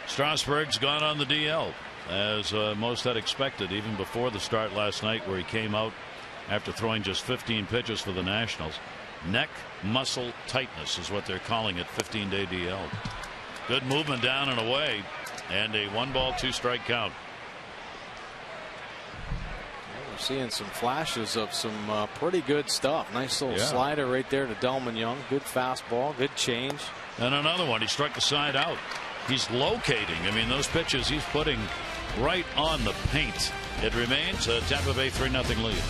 Strasburg's gone on the DL, as most had expected, even before the start last night, where he came out after throwing just 15 pitches for the Nationals. Neck muscle tightness is what they're calling it. 15-day DL. Good movement down and away, and a 1-ball 2-strike count. We're seeing some flashes of some pretty good stuff. Nice little slider right there to DELMON Young. Good fastball, good change. And another one. He struck the side out. He's locating. I mean, those pitches he's putting right on the paint. It remains a Tampa Bay 3-0 lead.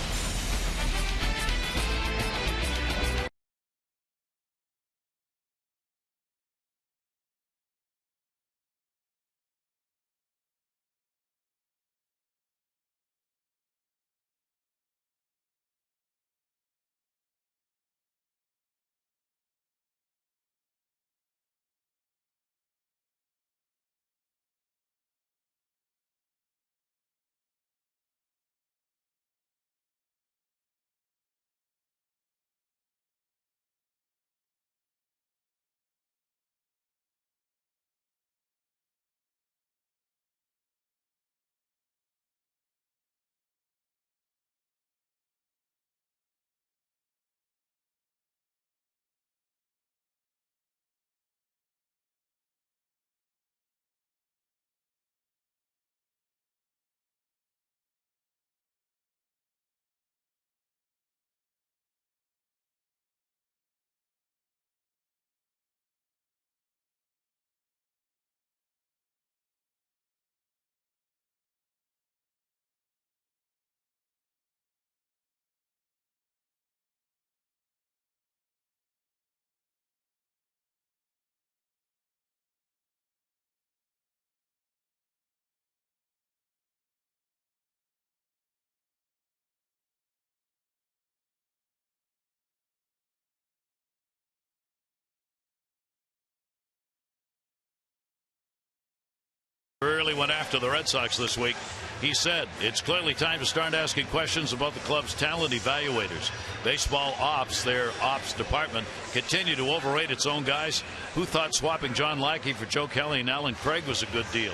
went after the Red Sox this week. He said, it's clearly time to start asking questions about the club's talent evaluators. Baseball ops, their ops department, continue to overrate its own guys. Who thought swapping John Lackey for Joe Kelly and Alan Craig was a good deal?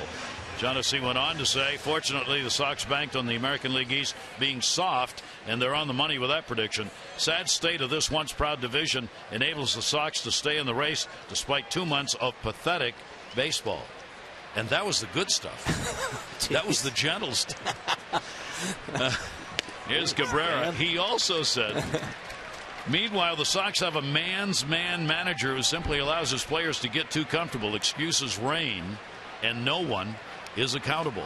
Shaughnessy went on to say, fortunately, the Sox banked on the American League East being soft, and they're on the money with that prediction. Sad state of this once proud division enables the Sox to stay in the race despite 2 months of pathetic baseball. And that was the good stuff. That was the gentle stuff. Here's Cabrera. He also said, meanwhile, the Sox have a man's man manager who simply allows his players to get too comfortable. Excuses reign, and no one is accountable.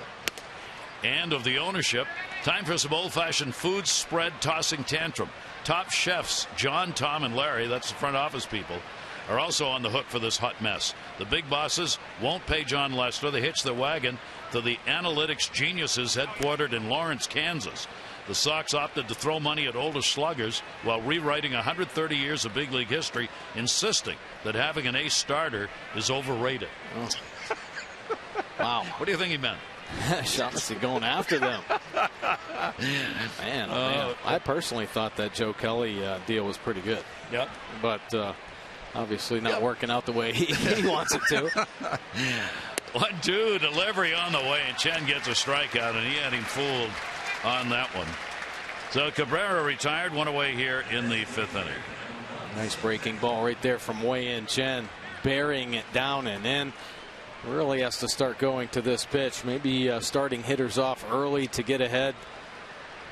And of the ownership, time for some old-fashioned food spread tossing tantrum. Top chefs John, Tom, and Larry, that's the front office people, are also on the hook for this hot mess. The big bosses won't pay John Lester. They hitch their wagon to the analytics geniuses headquartered in Lawrence, Kansas. The Sox opted to throw money at older sluggers while rewriting 130 years of big league history, insisting that having an ace starter is overrated. Oh. Wow. What do you think he meant? Shaughnessy going after them. Man, man. I personally thought that Joe Kelly deal was pretty good. Yep. But obviously not working out the way he wants it to. 1-2 delivery on the way, and Chen gets a strikeout, and he had him fooled on that one. So Cabrera retired, one away here in the 5th inning. Nice breaking ball right there from Wei-Yin Chen, burying it down and in. Really has to start going to this pitch. Maybe starting hitters off early to get ahead,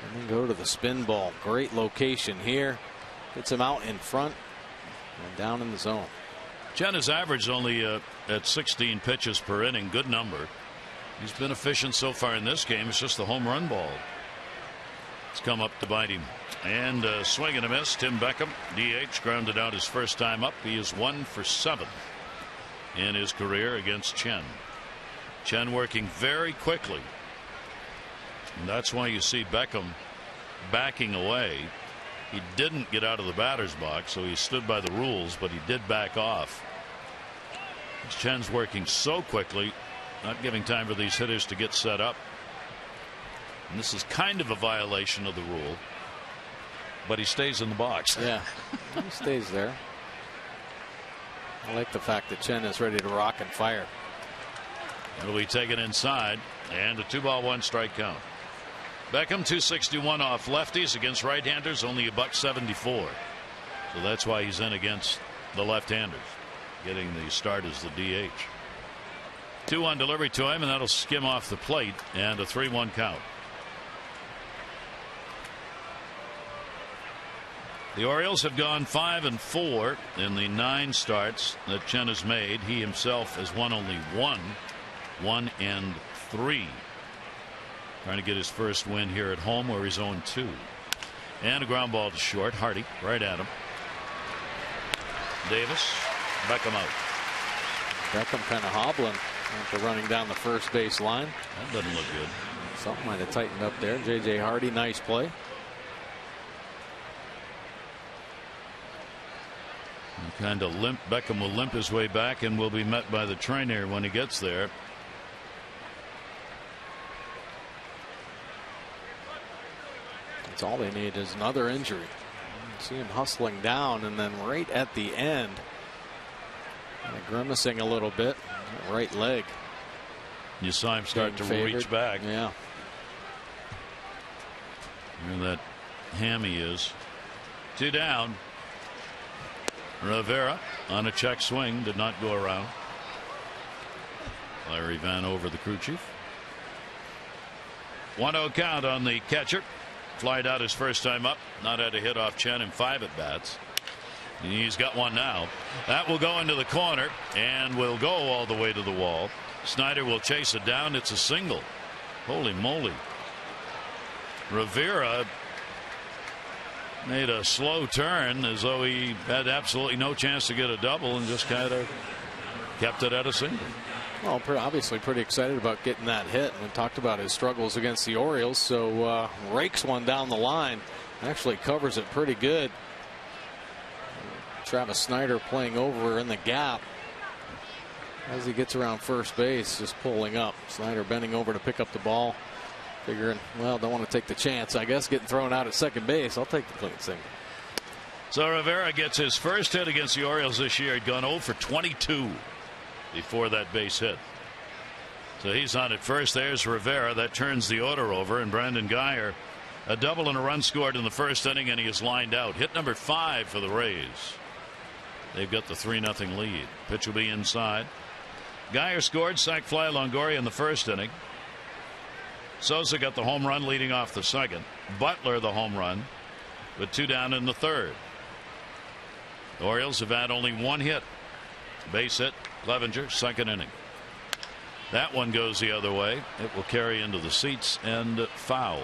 and then go to the spin ball. Great location here. Gets him out in front and down in the zone. Chen has averaged only at 16 pitches per inning. Good number. He's been efficient so far in this game. It's just the home run ball. It's come up to bite him. And swing and a miss. Tim Beckham, DH, grounded out his first time up. He is 1 for 7 in his career against Chen. Chen working very quickly. And that's why you see Beckham backing away. He didn't get out of the batter's box, so he stood by the rules, but he did back off. Chen's working so quickly, not giving time for these hitters to get set up. And this is kind of a violation of the rule, but he stays in the box. Yeah, he stays there. I like the fact that Chen is ready to rock and fire. It'll be taken inside, and a 2-1 strike count. Beckham 261 off lefties against right-handers, only a $174. So that's why he's in against the left-handers, getting the start as the DH. 2-1 delivery to him, and that'll skim off the plate, and a 3-1 count. The Orioles have gone 5-4 in the 9 starts that Chen has made. He himself has won only 1 and 3. Trying to get his first win here at home, where he's 0-2. And a ground ball to short. Hardy right at him. Davis, Beckham out. Beckham kind of hobbling after running down the first base line. That doesn't look good. Something might have tightened up there. J.J. Hardy, nice play. Kind of limp. Beckham will limp his way back and will be met by the trainer when he gets there. That's all they need is another injury. See him hustling down, and then right at the end, kind of grimacing a little bit. Right leg. You saw him start to reach back. Yeah. Where that hammy is. 2 down. Rivera on a check swing, did not go around. Larry Van over the crew chief. 1-0 count on the catcher. Flied out his first time up. Not had a hit off Chen in 5 at bats. And he's got one now. That will go into the corner and will go all the way to the wall. Snyder will chase it down. It's a single. Holy moly. Rivera made a slow turn as though he had absolutely no chance to get a double and just kind of kept it at a single. Well, obviously pretty excited about getting that hit. We talked about his struggles against the Orioles, so rakes one down the line. Actually covers it pretty good. Travis Snyder playing over in the gap. As he gets around first base, just pulling up. Snyder bending over to pick up the ball, figuring, well, don't want to take the chance, I guess, getting thrown out at second base. I'll take the clean single. So Rivera gets his first hit against the Orioles this year. He'd gone 0 for 22 before that base hit. So he's on at first. There's Rivera. That turns the order over. And Brandon Guyer, a double and a run scored in the first inning, and he is lined out. Hit number 5 for the Rays. They've got the 3-0 lead. Pitch will be inside. Guyer scored, sac fly Longoria in the first inning. Souza got the home run leading off the second. Butler the home run with 2 down in the third. The Orioles have had only 1 hit. Base hit, Clevenger, second inning. That one goes the other way. It will carry into the seats and foul.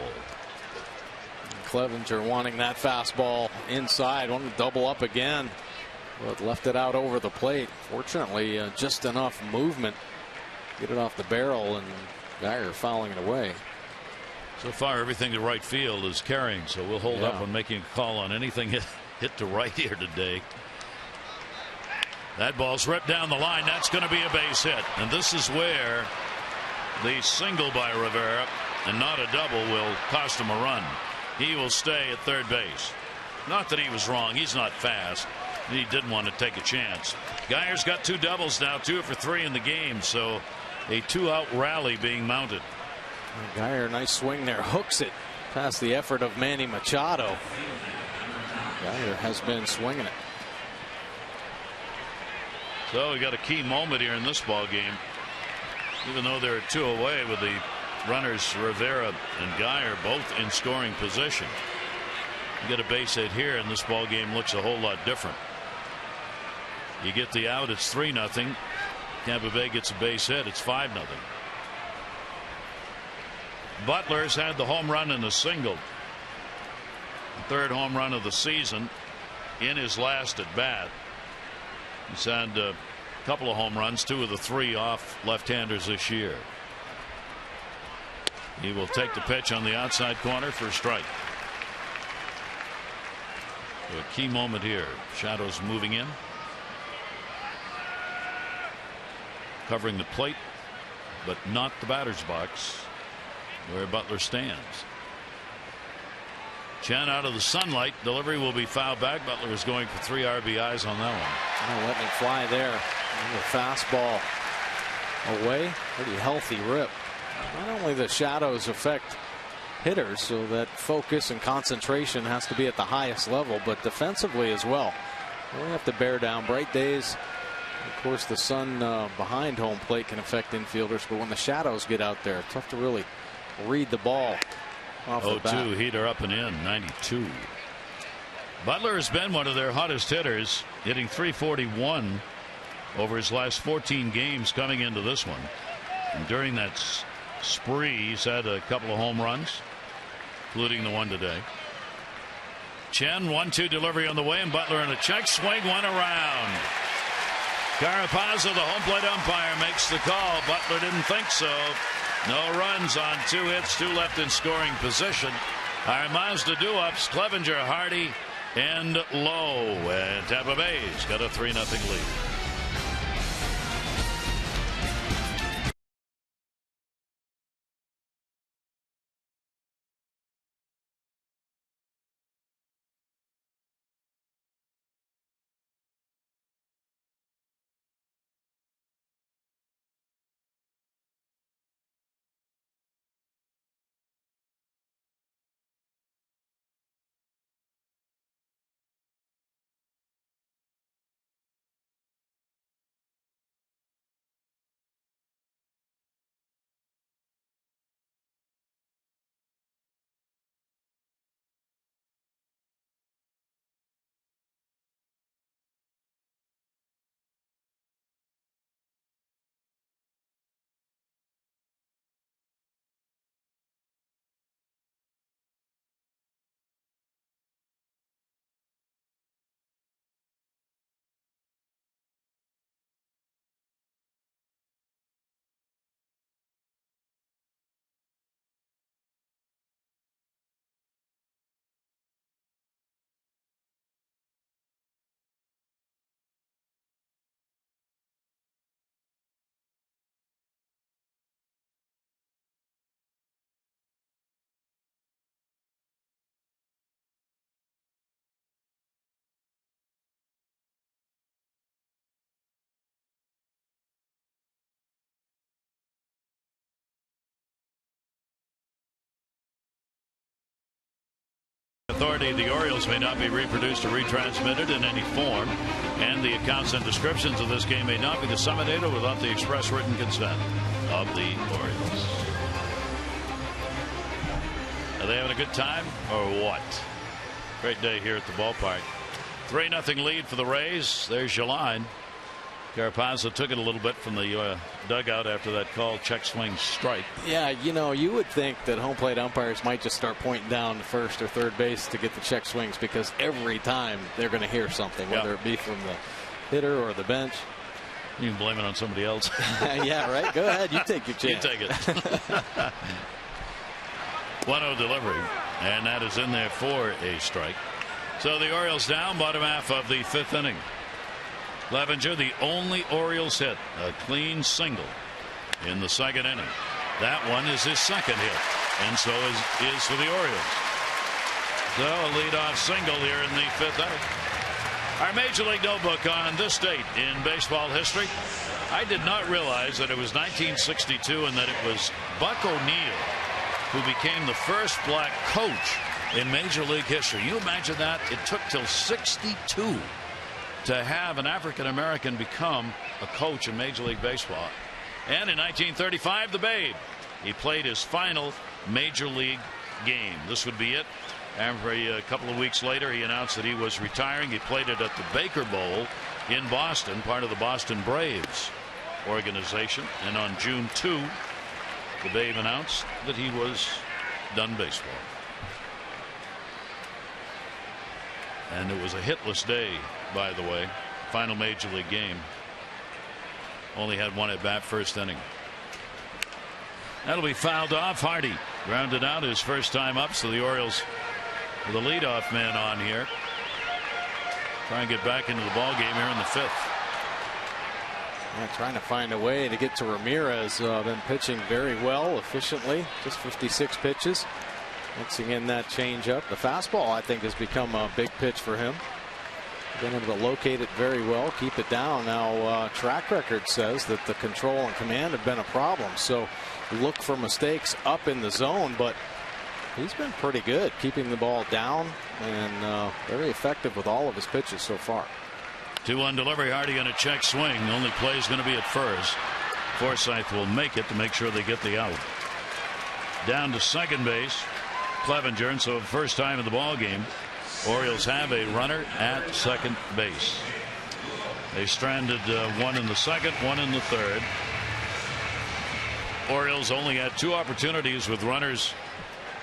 Clevenger wanting that fastball inside, wanting to double up again, but left it out over the plate. Fortunately, just enough movement, get it off the barrel, and Guyer fouling it away. So far, everything to right field is carrying, so we'll hold up on making a call on anything hit to right here today. That ball's ripped down the line. That's going to be a base hit. And this is where the single by Rivera and not a double will cost him a run. He will stay at third base. Not that he was wrong. He's not fast. He didn't want to take a chance. Guyer's got 2 doubles now, 2 for 3 in the game. So a 2-out rally being mounted. Guyer, nice swing there. Hooks it past the effort of Manny Machado. Guyer has been swinging it. So we got a key moment here in this ball game. Even though they're 2 away with the runners Rivera and Guyer both in scoring position. You get a base hit here and this ball game looks a whole lot different. You get the out, it's 3-0. Tampa Bay gets a base hit, it's 5-0. Butler's had the home run and the single. 3rd home run of the season in his last at bat. He's had a couple of home runs, 2 of the 3 off left-handers this year. He will take the pitch on the outside corner for a strike. So a key moment here. Shadows moving in, covering the plate, but not the batter's box where Butler stands. Chen out of the sunlight. Delivery will be fouled back. Butler is going for 3 RBIs on that one. Oh, letting it fly there. The fastball away. Pretty healthy rip. Not only the shadows affect hitters, so that focus and concentration has to be at the highest level, but defensively as well. We have to bear down. Bright days, of course, the sun behind home plate can affect infielders, but when the shadows get out there, tough to really read the ball. 0-2 heater up and in, 92. Butler has been one of their hottest hitters, hitting .341 over his last 14 games coming into this one. And during that spree, he's had a couple of home runs, including the one today. Chen 1-2 delivery on the way, and Butler in a check swing, one around. Carapazzo, the home plate umpire, makes the call. Butler didn't think so. No runs on 2 hits, 2 left in scoring position. Our Mazda do-ups, Clevenger, Hardy, and Lowe. And Tampa Bay's got a 3-0 lead. Authority, the Orioles may not be reproduced or retransmitted in any form, and the accounts and descriptions of this game may not be disseminated without the express written consent of the Orioles. Are they having a good time or what? Great day here at the ballpark. 3-0 lead for the Rays. There's your line. Carapazza took it a little bit from the dugout after that call, check swing strike. Yeah, you would think that home plate umpires might just start pointing down to first or third base to get the check swings, because every time they're going to hear something, whether it be from the hitter or the bench. You can blame it on somebody else. Yeah, right. Go ahead. You take your chance. You take it. 1-0 delivery, and that is in there for a strike. So the Orioles down, bottom half of the 5th inning. Clevenger, the only Orioles hit, a clean single in the 2nd inning. That one is his 2nd hit, and so is for the Orioles. So a leadoff single here in the 5th inning. Our Major League Notebook on this date in baseball history. I did not realize that it was 1962 and that it was Buck O'Neill who became the first black coach in Major League history. You imagine that? It took till 62 to have an African-American become a coach in Major League Baseball. And in 1935, the Babe. He played his final Major League game. This would be it. After a couple of weeks later, he announced that he was retiring. He played it at the Baker Bowl in Boston, part of the Boston Braves organization. And on June 2, the Babe announced that he was done baseball. And it was a hitless day, by the way. Final Major League game. Only had one at bat, first inning. That'll be fouled off. Hardy grounded out his first time up, so the Orioles with a leadoff man on here. Try and get back into the ball game here in the 5th. Yeah, trying to find a way to get to Ramirez. Been pitching very well, efficiently. Just 56 pitches. Mixing in that changeup. The fastball, I think, has become a big pitch for him. Been able to locate it very well, keep it down. Now, track record says that the control and command have been a problem. So look for mistakes up in the zone, but he's been pretty good keeping the ball down and very effective with all of his pitches so far. 2-1 delivery. Hardy on a check swing. The only play is going to be at first. Forsythe will make it to make sure they get the out. Down to second base, Clevenger, and so first time in the ball game, Orioles have a runner at second base. They stranded one in the 2nd, one in the 3rd. Orioles only had 2 opportunities with runners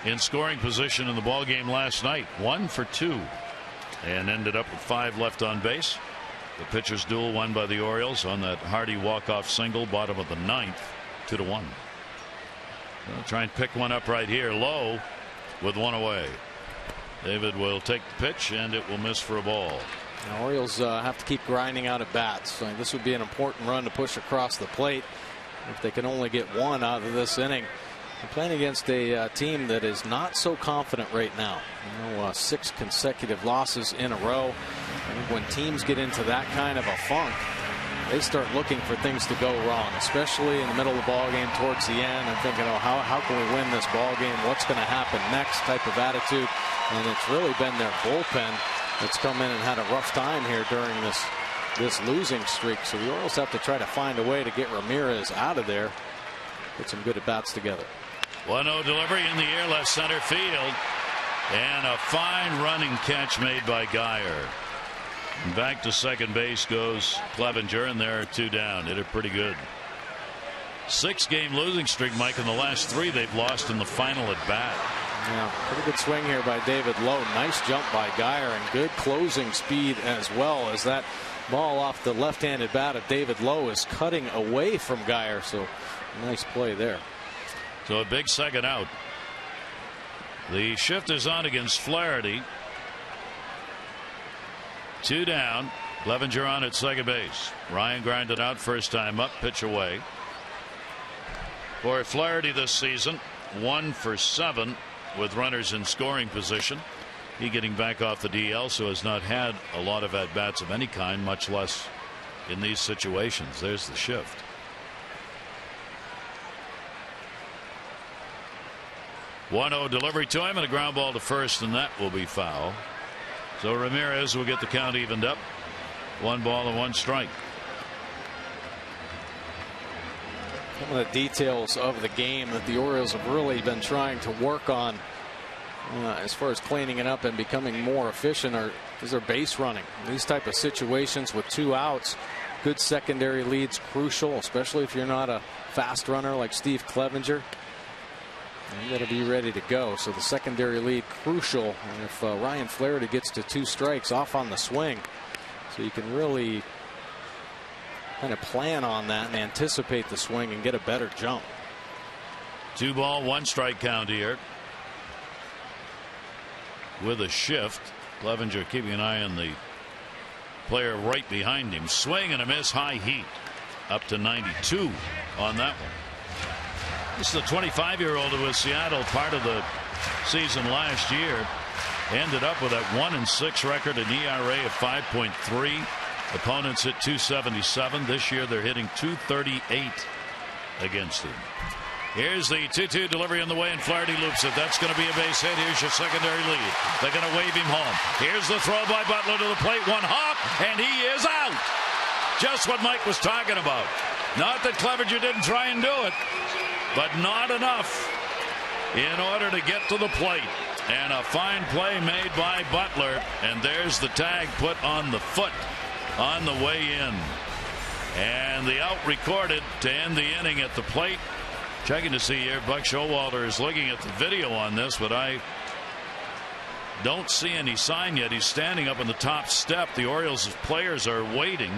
in scoring position in the ball game last night. 1 for 2, and ended up with 5 left on base. The pitcher's duel won by the Orioles on that Hardy walk-off single, bottom of the 9th, 2-1. They'll try and pick one up right here, low, with one away. David will take the pitch, and it will miss for a ball. The Orioles have to keep grinding out at bats. So this would be an important run to push across the plate. If they can only get one out of this inning. They're playing against a team that is not so confident right now. 6 consecutive losses in a row. And when teams get into that kind of a funk, they start looking for things to go wrong, especially in the middle of the ball game towards the end, and thinking, oh, how can we win this ball game? What's going to happen next? Type of attitude. And it's really been their bullpen that's come in and had a rough time here during this losing streak. So the Orioles have to try to find a way to get Ramirez out of there. Put some good at bats together. 1-0 delivery in the air, left center field, and a fine running catch made by Geyer. And back to second base goes Clevenger, and there are 2 down. Hit it pretty good. 6-game losing streak, Mike. In the last 3 they've lost in the final at bat. Yeah, pretty good swing here by David Lowe. Nice jump by Geyer, and good closing speed as well, as that ball off the left-handed bat of David Lowe is cutting away from Geyer. So nice play there. So a big second out. The shift is on against Flaherty. 2 down. Clevenger on at second base. Ryan grinded out first time up, pitch away. For Flaherty this season, 1 for 7 with runners in scoring position. He getting back off the DL, so has not had a lot of at bats of any kind, much less in these situations. There's the shift. 1-0 delivery to him and a ground ball to first, and that will be foul. So Ramirez will get the count evened up. 1 ball and 1 strike. Some of the details of the game that the Orioles have really been trying to work on as far as cleaning it up and becoming more efficient is their base running. These type of situations with 2 outs, good secondary leads crucial, especially if you're not a fast runner like Steve Clevenger. You got to be ready to go. So the secondary lead crucial. And if Ryan Flaherty gets to 2 strikes off on the swing, so you can really kind of plan on that and anticipate the swing and get a better jump. 2 ball 1 strike count here. With a shift, Clevenger keeping an eye on the player right behind him. Swing and a miss, high heat, up to 92 on that one. This is a 25-year-old who was Seattle part of the season last year. Ended up with that 1-6 record, an ERA of 5.3. Opponents hit .277. This year they're hitting .238 against him. Here's the 2-2 delivery on the way, and Flaherty loops it. That's going to be a base hit. Here's your secondary lead. They're going to wave him home. Here's the throw by Butler to the plate. 1 hop, and he is out. Just what Mike was talking about. Not that Clevenger didn't try and do it, but not enough in order to get to the plate. And a fine play made by Butler, and there's the tag put on the foot on the way in. And the out recorded to end the inning at the plate. Checking to see here, Buck Showalter is looking at the video on this, but I don't see any sign yet. He's standing up on the top step. The Orioles players are waiting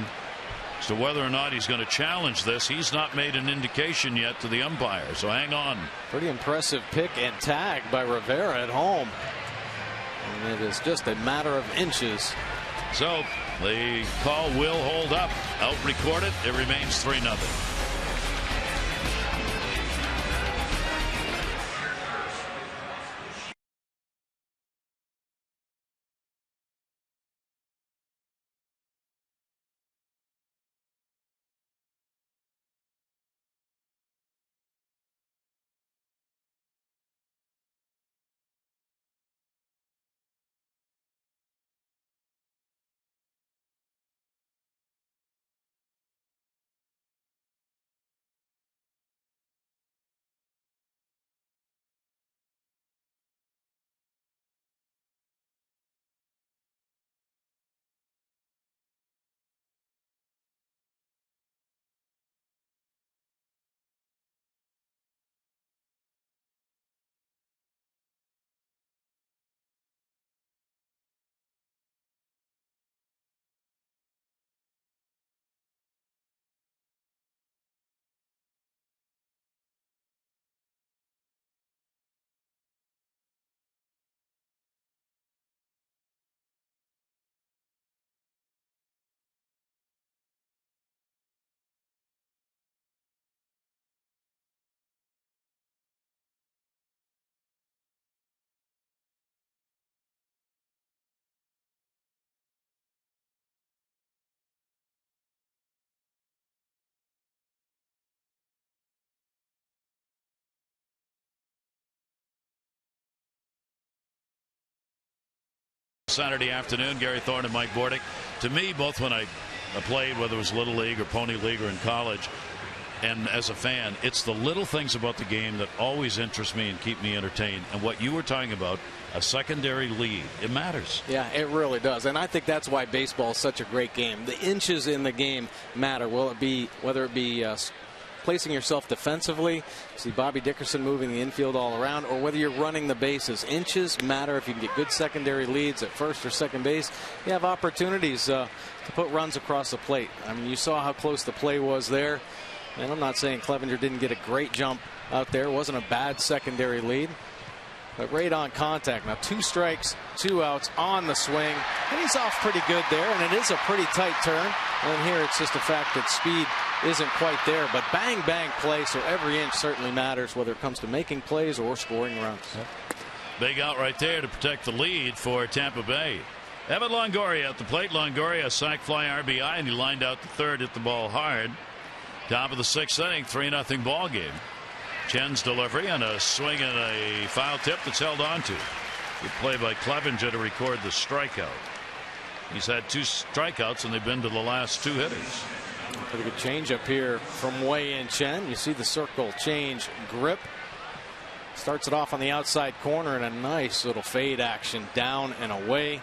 as to whether or not he's going to challenge this. He's not made an indication yet to the umpire, so hang on. Pretty impressive pick and tag by Rivera at home. And it is just a matter of inches. So the call will hold up. Out recorded. It remains 3-0. Saturday afternoon, Gary Thorne and Mike Bordick. To me, both when I played, whether it was Little League or Pony League or in college, and as a fan, it's the little things about the game that always interest me and keep me entertained. And what you were talking about, a secondary lead, it matters. Yeah, it really does. And I think that's why baseball is such a great game. The inches in the game matter. Whether it be placing yourself defensively, see Bobby Dickerson moving the infield all around, or whether you're running the bases. Inches matter. If you can get good secondary leads at first or second base, you have opportunities to put runs across the plate. I mean, you saw how close the play was there. And I'm not saying Clevenger didn't get a great jump out there. It wasn't a bad secondary lead. But right on contact. Now 2 strikes, 2 outs on the swing. And he's off pretty good there, and it is a pretty tight turn. And here it's just the fact that speed isn't quite there. But bang, bang play, so every inch certainly matters, whether it comes to making plays or scoring runs. Big out right there to protect the lead for Tampa Bay. Evan Longoria at the plate. Longoria, a sac fly RBI, and he lined out the third, hit the ball hard. Top of the 6th inning, 3-0 ball game. Chen's delivery and a swing and a foul tip that's held on to. Good play by Clevenger to record the strikeout. He's had 2 strikeouts and they've been to the last 2 hitters. Pretty good change up here from Wei-Yin Chen. You see the circle change grip. Starts it off on the outside corner and a nice little fade action down and away.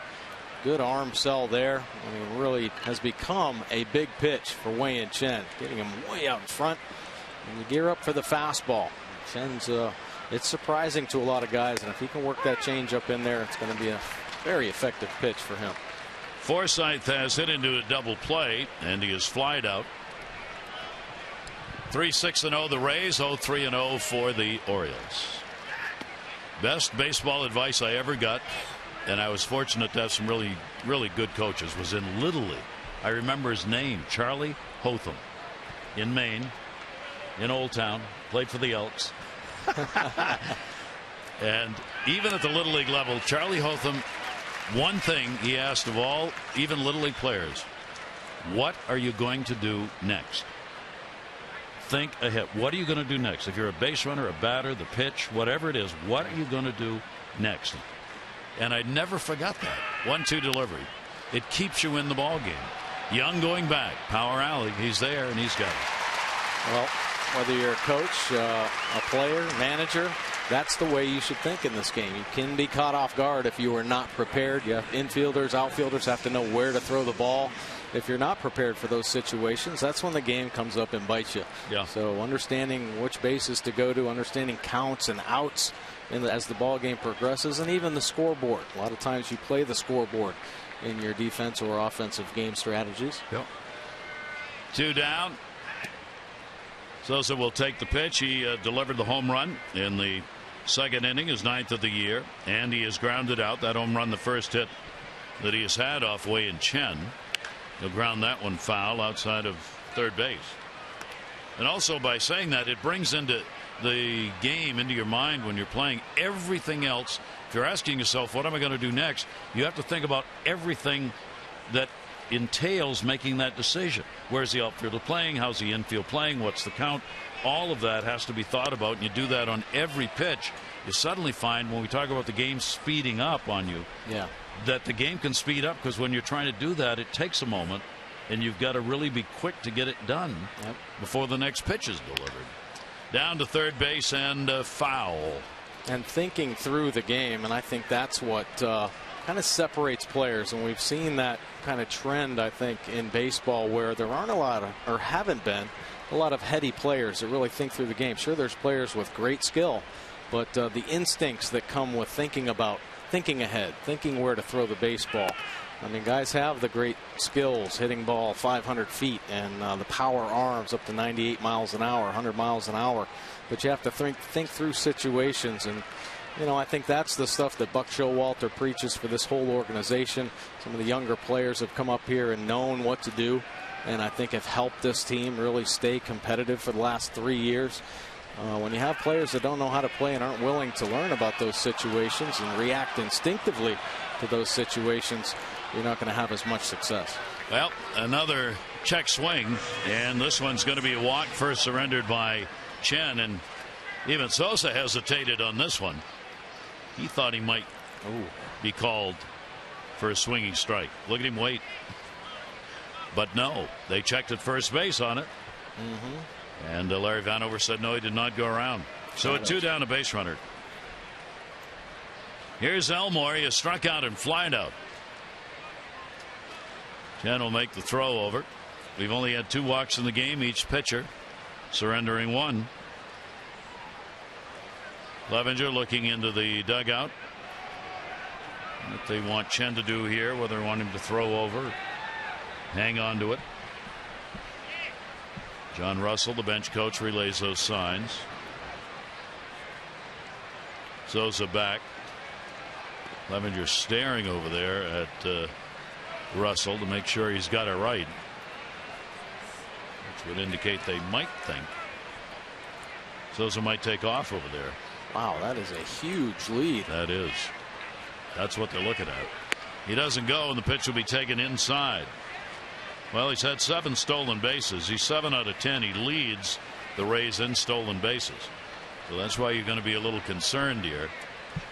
Good arm sell there. I mean, really has become a big pitch for Wei-Yin Chen, getting him way out in front. And you gear up for the fastball. Chen's it's surprising to a lot of guys, and if he can work that change up in there, it's going to be a very effective pitch for him. Forsythe has hit into a double play, and he is flied out. 3-6-0 the Rays, 0-3-0 for the Orioles. Best baseball advice I ever got, and I was fortunate to have some really, really good coaches, was in Little League. I remember his name, Charlie Hotham, in Maine, in Old Town, played for the Elks. And even at the Little League level, Charlie Hotham, one thing he asked of all, even Little League players, what are you going to do next? Think ahead. What are you going to do next? If you're a base runner, a batter, the pitch, whatever it is, what are you going to do next? And I never forgot that. 1-2 delivery. It keeps you in the ball game. Young going back. Power alley. He's there and he's got it. Well, whether you're a coach, a player, manager, that's the way you should think in this game. You can be caught off guard if you are not prepared. You have infielders, outfielders have to know where to throw the ball. If you're not prepared for those situations, that's when the game comes up and bites you. Yeah. So understanding which bases to go to, understanding counts and outs as the ball game progresses, and even the scoreboard. A lot of times you play the scoreboard in your defense or offensive game strategies. Yep. 2 down. SOUZA will take the pitch. He delivered the home run in the second inning, his 9th of the year, and he is grounded out. That home run, the first hit that he has had off Wei-Yin Chen. He'll ground that one foul outside of third base. And also by saying that, it brings into the game, into your mind when you're playing, everything else. If you're asking yourself, what am I going to do next? You have to think about everything that entails making that decision. Where's the outfielder playing? How's the infield playing? What's the count? All of that has to be thought about, and you do that on every pitch. You suddenly find, when we talk about the game speeding up on you, that the game can speed up, because when you're trying to do that, it takes a moment, and you've got to really be quick to get it done before the next pitch is delivered. Down to third base and foul. And thinking through the game, and I think that's what kind of separates players, and we've seen that kind of trend, I think, in baseball, where there aren't a lot of, or haven't been a lot of heady players that really think through the game. Sure, there's players with great skill, but the instincts that come with thinking ahead, thinking where to throw the baseball. I mean, guys have the great skills, hitting ball 500 feet and the power arms up to 98 miles an hour, 100 miles an hour. But you have to think through situations. And, you know, I think that's the stuff that Buck Showalter preaches for this whole organization. Some of the younger players have come up here and known what to do, and I think have helped this team really stay competitive for the last 3 years. When you have players that don't know how to play and aren't willing to learn about those situations and react instinctively to those situations, you're not going to have as much success. Well, another check swing, and this one's going to be a walk, first surrendered by Chen, and even SOUZA hesitated on this one. He thought he might be called for a swinging strike. Look at him wait. But no, they checked at first base on it. And Larry Vanover said no, he did not go around. So a 2 down, a base runner. Here's Elmore. He has struck out and flied out. Chen will make the throw over. We've only had 2 walks in the game, each pitcher surrendering 1. Clevenger looking into the dugout. What they want Chen to do here, whether they want him to throw over, hang on to it. John Russell, the bench coach, relays those signs. SOUZA back. Clevenger staring over there at Russell to make sure he's got it right, which would indicate they might think SOUZA might take off over there. Wow, that is a huge lead. That is. That's what they're looking at. He doesn't go, and the pitch will be taken inside. Well, he's had 7 stolen bases. He's 7 out of 10. He leads the Rays in stolen bases. So that's why you're going to be a little concerned here.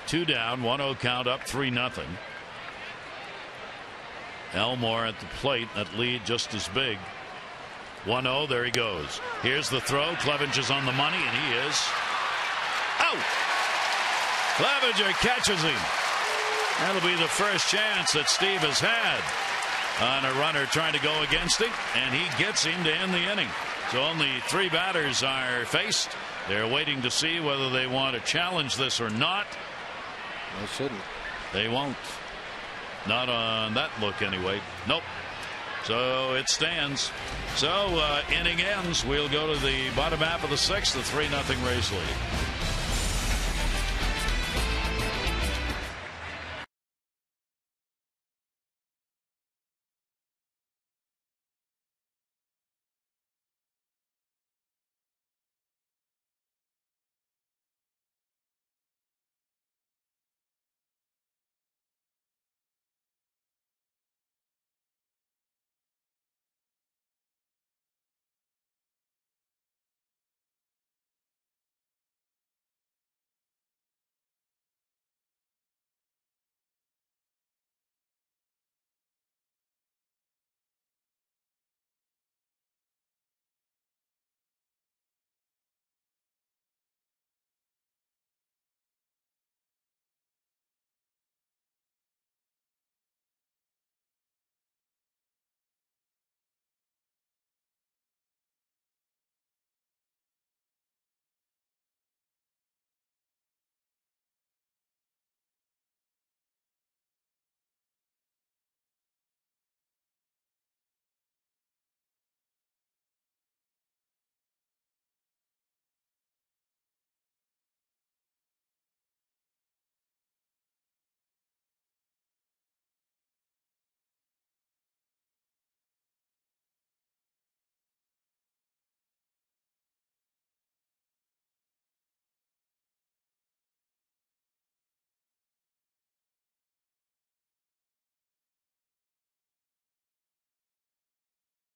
2 down, 1-0 count, up 3-0. Elmore at the plate. That lead just as big. 1-0. There he goes. Here's the throw. Clevenger's on the money, and he is out. Clevenger catches him. That'll be the first chance that Steve has had on a runner trying to go against him, and he gets him to end the inning. So only 3 batters are faced. They're waiting to see whether they want to challenge this or not. They shouldn't. They won't. Not on that look anyway. Nope. So it stands. So inning ends. We'll go to the bottom half of the 6th. The 3-0 Rays lead.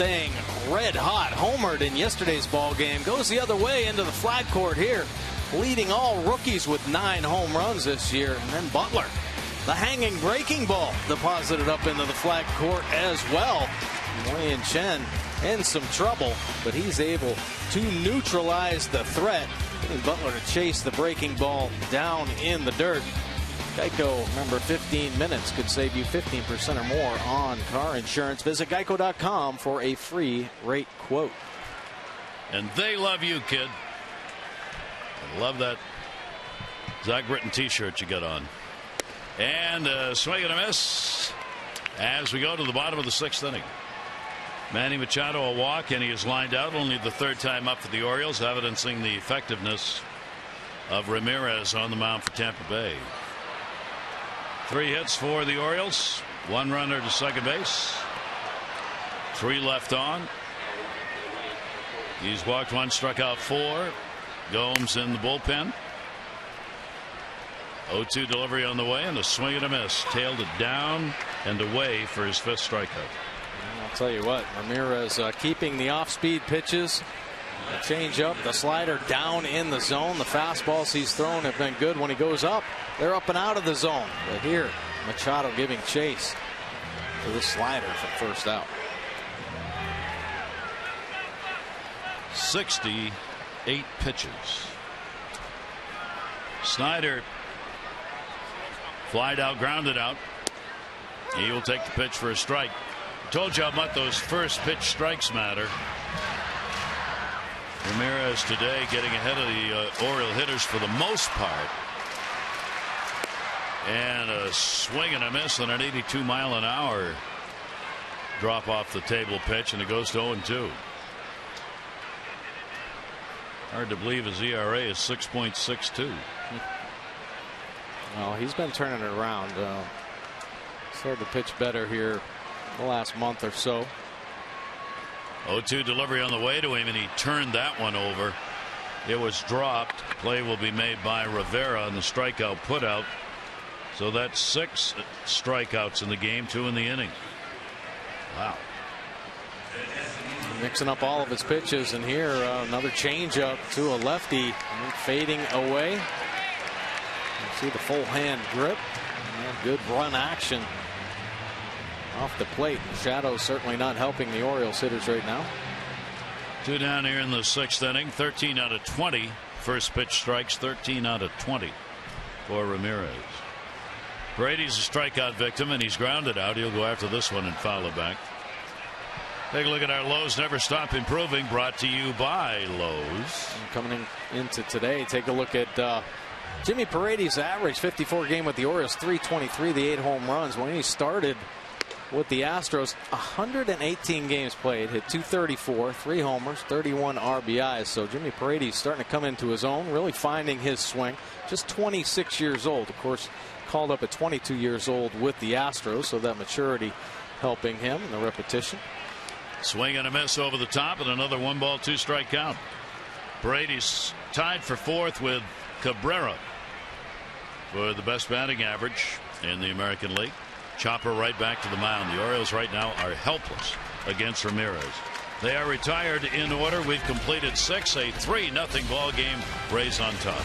Staying red hot, homered in yesterday's ball game, goes the other way into the flag court here, leading all rookies with 9 home runs this year. And then Butler, the hanging breaking ball, deposited up into the flag court as well. Wei Chen in some trouble, but he's able to neutralize the threat, getting Butler to chase the breaking ball down in the dirt. Geico, remember, 15 minutes could save you 15% or more on car insurance. Visit geico.com for a free rate quote. And they love you, kid. I love that Zach Britton t-shirt you got on. And a swing and a miss as we go to the bottom of the 6th inning. Manny Machado a walk, and he is lined out, only the 3rd time up for the Orioles, evidencing the effectiveness of Ramirez on the mound for Tampa Bay. 3 hits for the Orioles, 1 runner to second base, 3 left on. He's walked 1, struck out 4. Gomes in the bullpen. 0-2 delivery on the way, and a swing and a miss. Tailed it down and away for his 5th strikeout. I'll tell you what, Ramirez keeping the off-speed pitches. The change-up, the slider down in the zone. The fastballs he's thrown have been good when he goes up. They're up and out of the zone. But here, Machado giving chase to the slider for first out. 68 pitches. Snyder flied out, grounded out. He will take the pitch for a strike. I told you how much those first pitch strikes matter. Ramirez today getting ahead of the Oriole hitters for the most part. And a swing and a miss on an 82-mile-an-hour drop off the table pitch, and it goes to 0-2. Hard to believe his ERA is 6.62. Well, he's been turning it around. Started to pitch better here the last month or so. 0-2 delivery on the way to him, and he turned that one over. It was dropped. Play will be made by Rivera on the strikeout putout. So that's 6 strikeouts in the game, 2 in the inning. Wow. mixing up all of his pitches, and here another changeup to a lefty fading away. You see the full hand grip. Good run action off the plate. Shadows certainly not helping the Orioles hitters right now. 2 down here in the 6th inning. 13 out of 20 first pitch strikes. 13 out of 20 for Ramirez. Brady's a strikeout victim, and he's grounded out. He'll go after this one and foul it back. Take a look at our Lowe's Never Stop Improving, brought to you by Lowe's. And coming into today, take a look at Jimmy Paredes' average 54 game with the Orioles, 323, the 8 home runs. When he started with the Astros, 118 games played, hit 234, 3 homers, 31 RBIs. So Jimmy Paredes starting to come into his own, really finding his swing. Just 26 years old. Of course, called up at 22 years old with the Astros, so that maturity helping him in the repetition. Swing and a miss over the top, and another 1-ball, 2-strike count. Paredes tied for 4th with Cabrera for the best batting average in the American League. Chopper right back to the mound. The Orioles right now are helpless against Ramirez. They are retired in order. We've completed 6, a 3-0 ball game. Rays on top.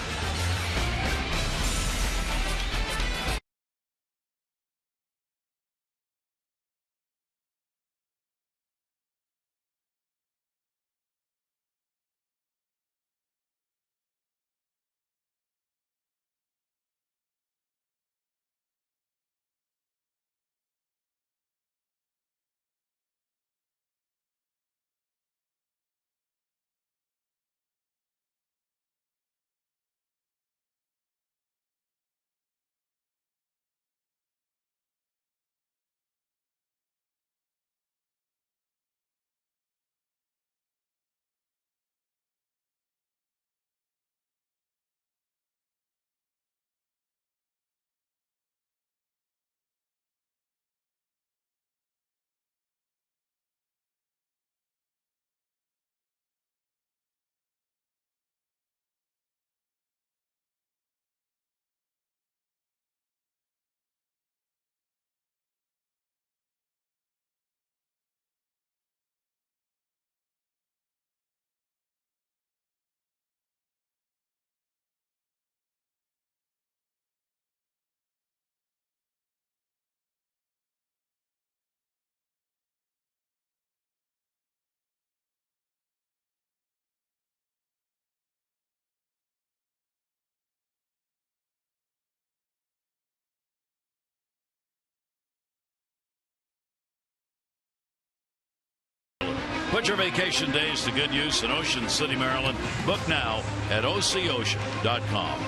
Put your vacation days to good use in Ocean City, Maryland. Book now at OCOcean.com.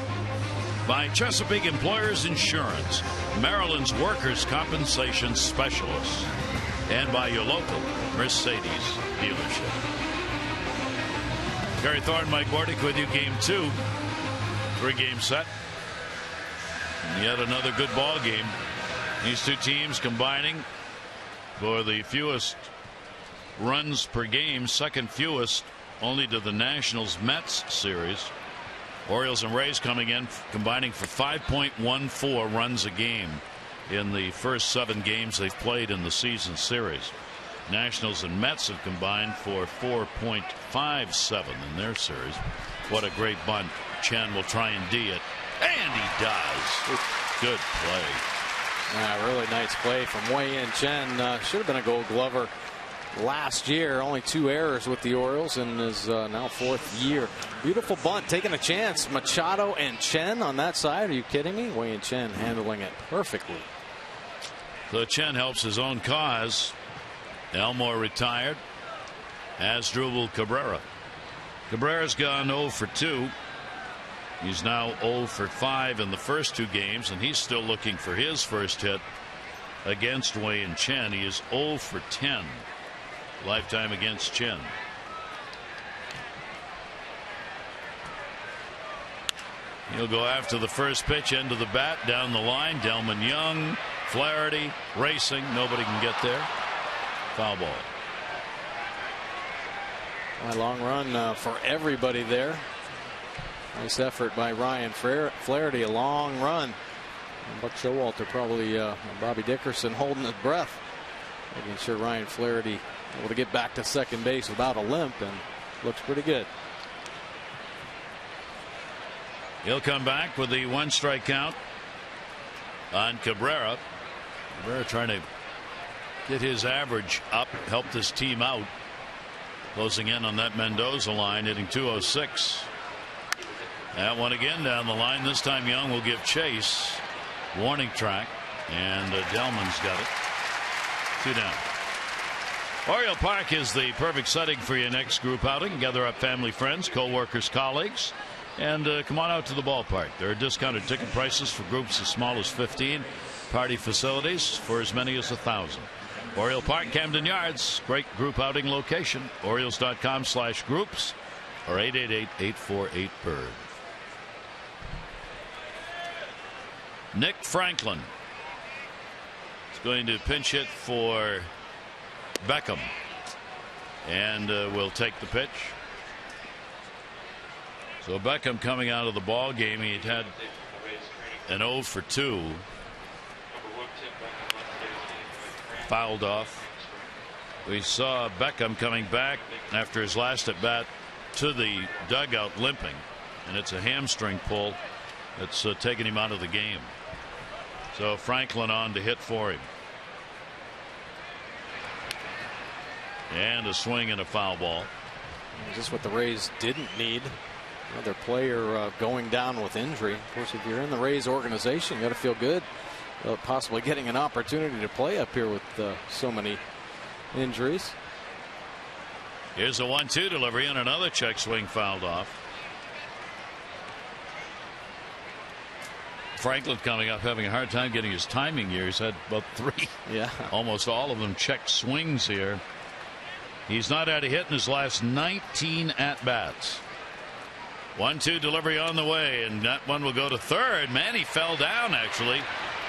By Chesapeake Employers Insurance, Maryland's workers' compensation specialists. And by your local Mercedes dealership. Gary Thorne, Mike Bordick with you. Game 2. 3-game set. And yet another good ball game. These two teams combining for the fewest runs per game, second fewest only to the Nationals Mets series. Orioles and Rays coming in, combining for 5.14 runs a game in the first 7 games they've played in the season series. Nationals and Mets have combined for 4.57 in their series. What a great bunt. Chen will try and D it, and he does. Good play. Really nice play from Wei-Yin Chen. Should have been a Gold Glover last year. Only 2 errors with the Orioles in his now 4th year. Beautiful bunt, taking a chance. Machado and Chen on that side. Are you kidding me? Wei-Yin Chen handling it perfectly. So Chen helps his own cause. Elmore retired, as Drupal Cabrera. Cabrera's gone 0 for 2. He's now 0 for 5 in the first 2 games, and he's still looking for his first hit against Wei-Yin Chen. He is 0 for 10 lifetime against Chen. He'll go after the first pitch, end of the bat, down the line. Delmon Young, Flaherty racing. Nobody can get there. Foul ball. A long run for everybody there. Nice effort by Ryan Flaherty. A long run. And Buck Showalter, probably Bobby Dickerson holding his breath. Making sure Ryan Flaherty able to get back to second base without a limp, and looks pretty good. He'll come back with the 1-strike count on Cabrera. Cabrera trying to get his average up, helped his team out. Closing in on that Mendoza line, hitting .206. That one again down the line. This time Young will give chase. Warning track, and Delmon's got it. 2 down. Oriole Park is the perfect setting for your next group outing. Gather up family, friends, co-workers, colleagues, and come on out to the ballpark. There are discounted ticket prices for groups as small as 15. Party facilities for as many as 1,000. Oriole Park, Camden Yards, great group outing location. Orioles.com/groups or 888-848-BIRD. Nick Franklin is going to pinch hit for Beckham, and will take the pitch. So Beckham coming out of the ball game, he'd had an 0 for 2. Fouled off. We saw Beckham coming back after his last at bat to the dugout limping, and it's a hamstring pull that's taken him out of the game. So Franklin on to hit for him. And a swing and a foul ball. Just what the Rays didn't need. Another player going down with injury. Of course, if you're in the Rays organization, you got to feel good about possibly getting an opportunity to play up here with so many injuries. Here's a 1-2 delivery and another check swing fouled off. Franklin coming up having a hard time getting his timing here. He's had about 3. Yeah. Almost all of them check swings here. He's not had a hit in his last 19 at bats. 1-2 delivery on the way, and that one will go to third. Manny fell down actually,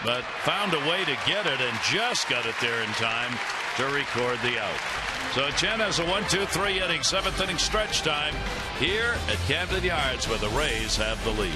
but found a way to get it and just got it there in time to record the out. So Chen has a 1-2-3 inning, 7th inning stretch time here at Camden Yards, where the Rays have the lead.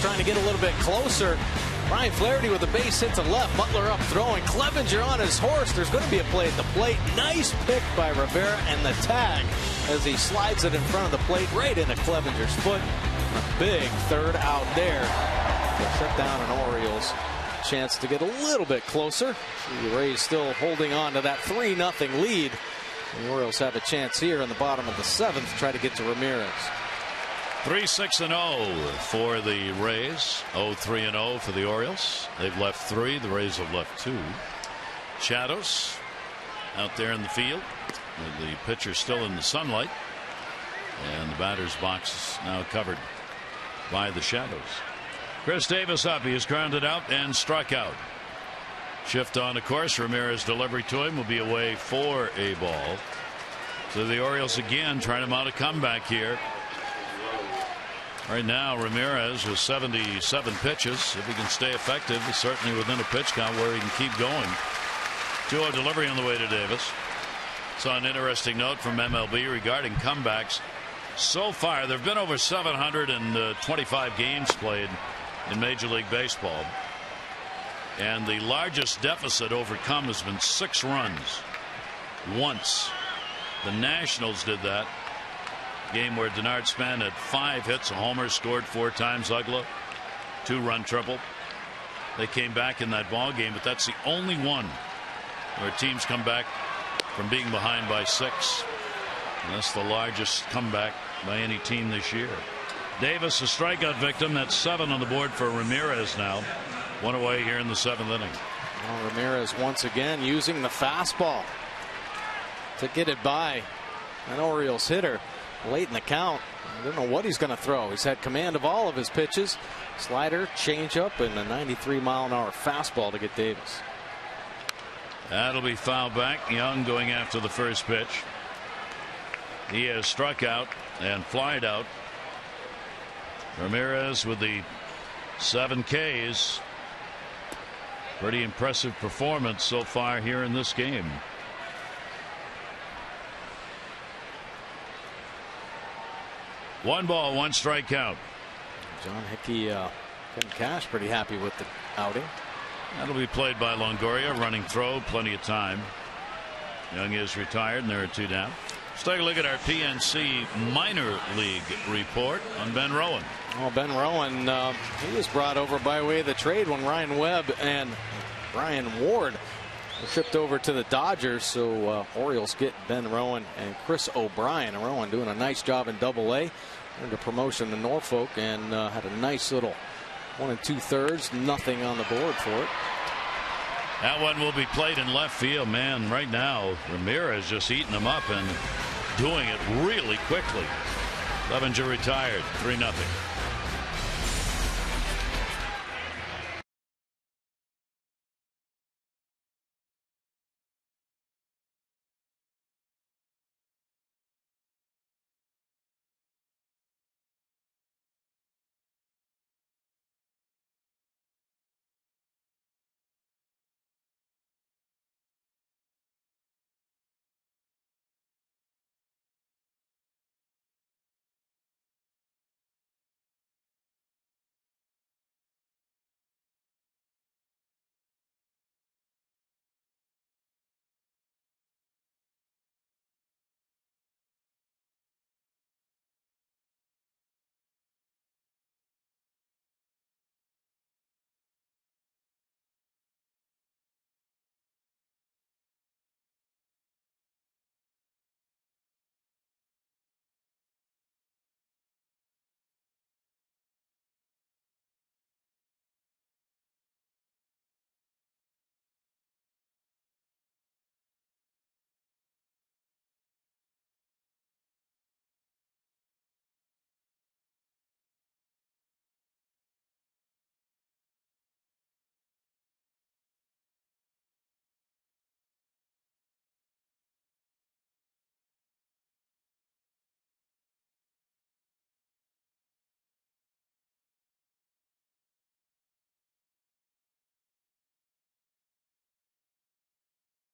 Trying to get a little bit closer. Ryan Flaherty with a base hit to left. Butler up throwing. Clevenger on his horse. There's going to be a play at the plate. Nice pick by Rivera, and the tag as he slides it in front of the plate right into Clevenger's foot. A big third out there. They'll shut down an Orioles. Chance to get a little bit closer. The Rays still holding on to that 3-0 lead. The Orioles have a chance here in the bottom of the 7th to try to get to Ramirez. 3-6-0 for the Rays. 0-3-0 for the Orioles. They've left 3. The Rays have left 2. Shadows out there in the field with the pitcher still in the sunlight, and the batter's box is now covered by the shadows. Chris Davis up. He is grounded out and struck out. Shift on the course. Ramirez delivery to him will be away for a ball. So the Orioles again trying to mount a comeback here. Right now, Ramirez with 77 pitches. If he can stay effective, he's certainly within a pitch count where he can keep going. 2-0 delivery on the way to Davis. Saw an interesting note from MLB regarding comebacks. So far, there have been over 725 games played in Major League Baseball. And the largest deficit overcome has been 6 runs. Once. The Nationals did that. Game where Denard Span had 5 hits, a homer, scored 4 times, Uggla, 2-run triple. They came back in that ball game, but that's the only one where teams come back from being behind by 6. And that's the largest comeback by any team this year. Davis, a strikeout victim. That's 7 on the board for Ramirez now. 1 away here in the 7th inning. Well, Ramirez once again using the fastball to get it by an Orioles hitter late in the count. I don't know what he's going to throw. He's had command of all of his pitches. Slider, changeup, and a 93-mile-an-hour fastball to get Davis. That'll be fouled back. Young going after the first pitch. He has struck out and flied out. Ramirez with the 7 Ks. Pretty impressive performance so far here in this game. One ball, 1 strike count. John Hickey getting cash pretty happy with the outing. That'll be played by Longoria. Running throw, plenty of time. Young is retired, and there are 2 down. Let's take a look at our PNC minor league report on Ben Rowan. Well, Ben Rowan, he was brought over by way of the trade when Ryan Webb and Brian Ward were shipped over to the Dodgers. So Orioles get Ben Rowan and Chris O'Brien. And Rowan doing a nice job in Double-A. Earned a promotion to Norfolk and had a nice little 1 2/3, nothing on the board for it. That one will be played in left field. Man, right now Ramirez just eating them up and doing it really quickly. Levenger retired, 3-0.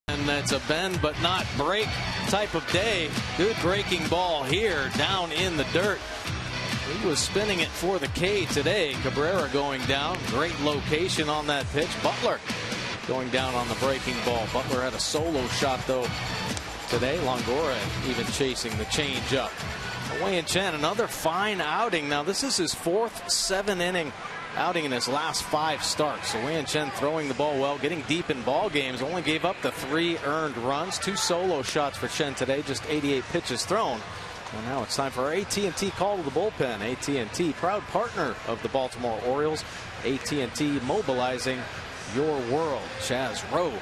And that's a bend but not break type of day. Good breaking ball here down in the dirt. He was spinning it for the K today. Cabrera going down. Great location on that pitch. Butler going down on the breaking ball. Butler had a solo shot though today. Longoria even chasing the changeup. Wei-Yin Chen, another fine outing. Now this is his 4th 7-inning outing in his last 5 starts. So Wei-Yin Chen throwing the ball well, getting deep in ball games. Only gave up the 3 earned runs. 2 solo shots for Chen today. Just 88 pitches thrown. Well, now it's time for our AT&T call to the bullpen. AT&T, proud partner of the Baltimore Orioles. AT&T mobilizing your world. Chaz Rowe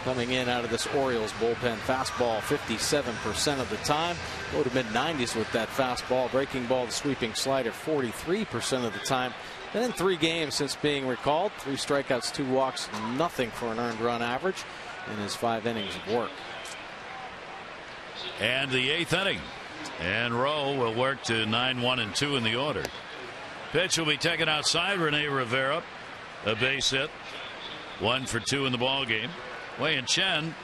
coming in out of this Orioles bullpen. Fastball 57% of the time. Low to mid-90s with that fastball. Breaking ball, the sweeping slider 43% of the time. Been in 3 games since being recalled. 3 strikeouts, 2 walks, nothing for an earned run average in his 5 innings of work. And the 8th inning. And Rowe will work to 9-1-2 in the order. Pitch will be taken outside. Rene Rivera, a base hit. 1 for 2 in the ball game. Wei Chen,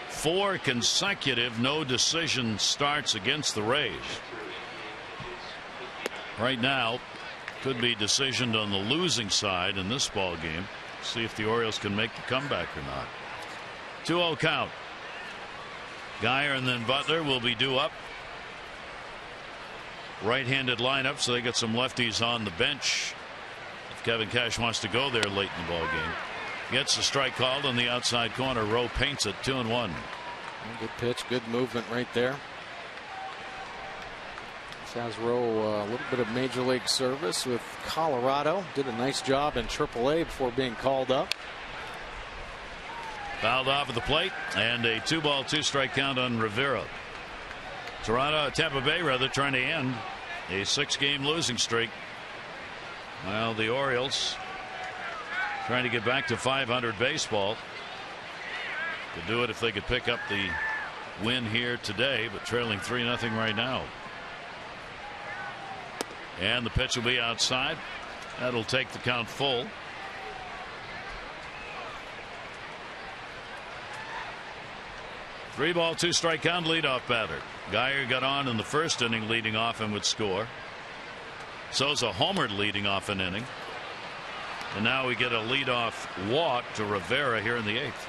4 consecutive no decision starts against the Rays. Right now, could be decisioned on the losing side in this ball game. See if the Orioles can make the comeback or not. 2-0 count. Geyer and then Butler will be due up. Right-handed lineup, so they get some lefties on the bench. If Kevin Cash wants to go there late in the ball game. Gets the strike called on the outside corner. Rowe paints it 2-1. Good pitch, good movement right there. Has Rowe a little bit of major league service with Colorado. Did a nice job in AAA before being called up. Fouled off at the plate, and a 2-ball 2-strike count on Rivera. Tampa Bay rather trying to end a 6-game losing streak. Well, the Orioles trying to get back to 500 baseball. Could do it if they could pick up the win here today, but trailing 3-0 right now. And the pitch will be outside. That'll take the count full. Three-ball 2-strike count, leadoff batter. Geyer got on in the first inning leading off and would score. SOUZA homered leading off an inning. And now we get a leadoff walk to Rivera here in the 8th.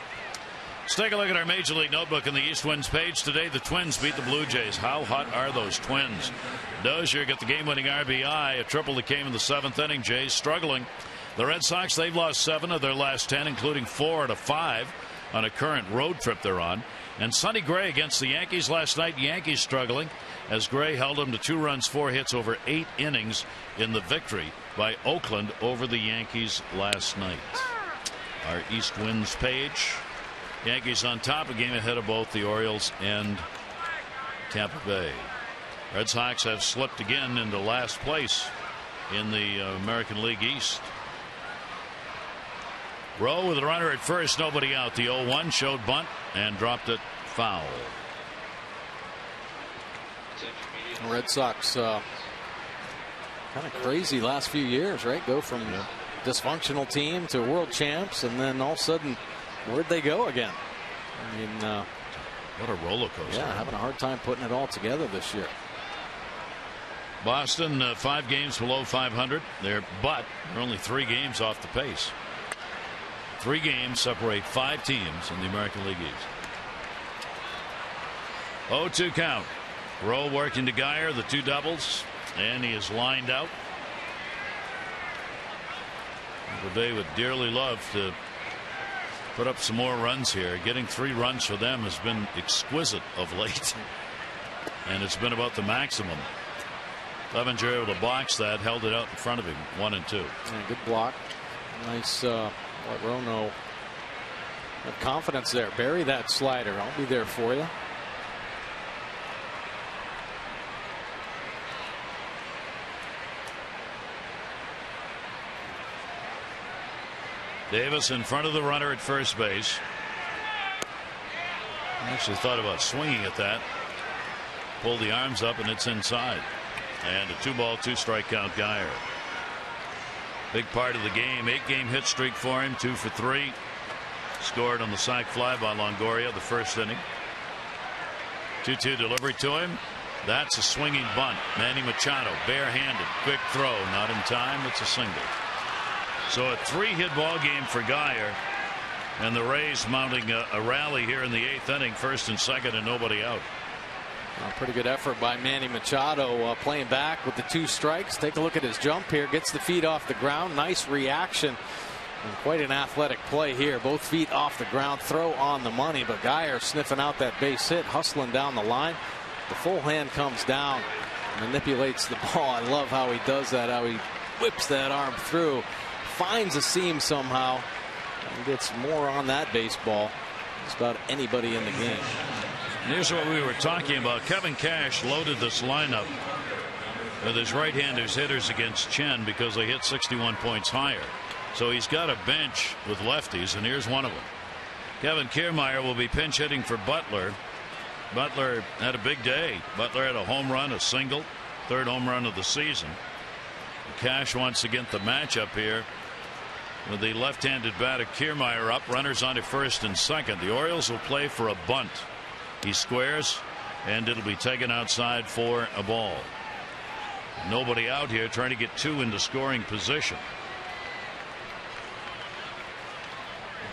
Let's take a look at our Major League Notebook in the East Winds page. Today, the Twins beat the Blue Jays. How hot are those Twins? Dozier got the game-winning RBI, a triple that came in the 7th inning. Jays struggling. The Red Sox, they've lost 7 of their last 10, including 4 out of 5 on a current road trip they're on. And Sonny Gray against the Yankees last night. Yankees struggling as Gray held them to 2 runs, 4 hits over 8 innings in the victory by Oakland over the Yankees last night. Our East Winds page. Yankees on top, a game ahead of both the Orioles and Tampa Bay. Red Sox have slipped again into last place in the American League East. Rowe with a runner at first, nobody out. The 0-1 showed bunt and dropped it foul. Red Sox kind of crazy last few years, right? Go from dysfunctional team to world champs, and then all of a sudden, where'd they go again? I mean, what a roller coaster. Yeah, having a hard time putting it all together this year. Boston 5 games below 500. They're only 3 games off the pace. 3 games separate 5 teams in the American League East. 0-2 count. Rowe working to Geyer, the 2 doubles, and he is lined out. Tampa Bay would dearly love to put up some more runs here. Getting 3 runs for them has been exquisite of late, and it's been about the maximum. Clevenger able to box that, held it out in front of him, 1 and 2. Yeah, good block. Nice. Let Rowe know that confidence there. Bury that slider. I'll be there for you. Davis in front of the runner at first base. I actually thought about swinging at that. Pulled the arms up and it's inside. And a 2-ball 2-strike count. Geyer. Big part of the game. 8-game hit streak for him. 2 for 3. Scored on the sac fly by Longoria the first inning. 2-2 delivery to him. That's a swinging bunt. Manny Machado barehanded. Quick throw. Not in time. It's a single. So a 3-hit ball game for Geyer, and the Rays mounting a rally here in the 8th inning, 1st and 2nd, and nobody out. Pretty good effort by Manny Machado playing back with the 2 strikes. Take a look at his jump here. Gets the feet off the ground. Nice reaction. And quite an athletic play here. Both feet off the ground. Throw on the money. But Geyer sniffing out that base hit. Hustling down the line. The full hand comes down. Manipulates the ball. I love how he does that. How he whips that arm through. Finds a seam somehow. And gets more on that baseball. Just about anybody in the game. Here's what we were talking about. Kevin Cash loaded this lineup with his right-handers hitters against Chen because they hit 61 points higher. So he's got a bench with lefties, and here's one of them. Kevin Kiermaier will be pinch hitting for Butler. Butler had a big day. Butler had a home run, a single, 3rd home run of the season. Cash wants to get the matchup here with the left-handed batter Kiermaier up. Runners on to first and second. The Orioles will play for a bunt. He squares, and it'll be taken outside for a ball. Nobody out here, trying to get two into scoring position.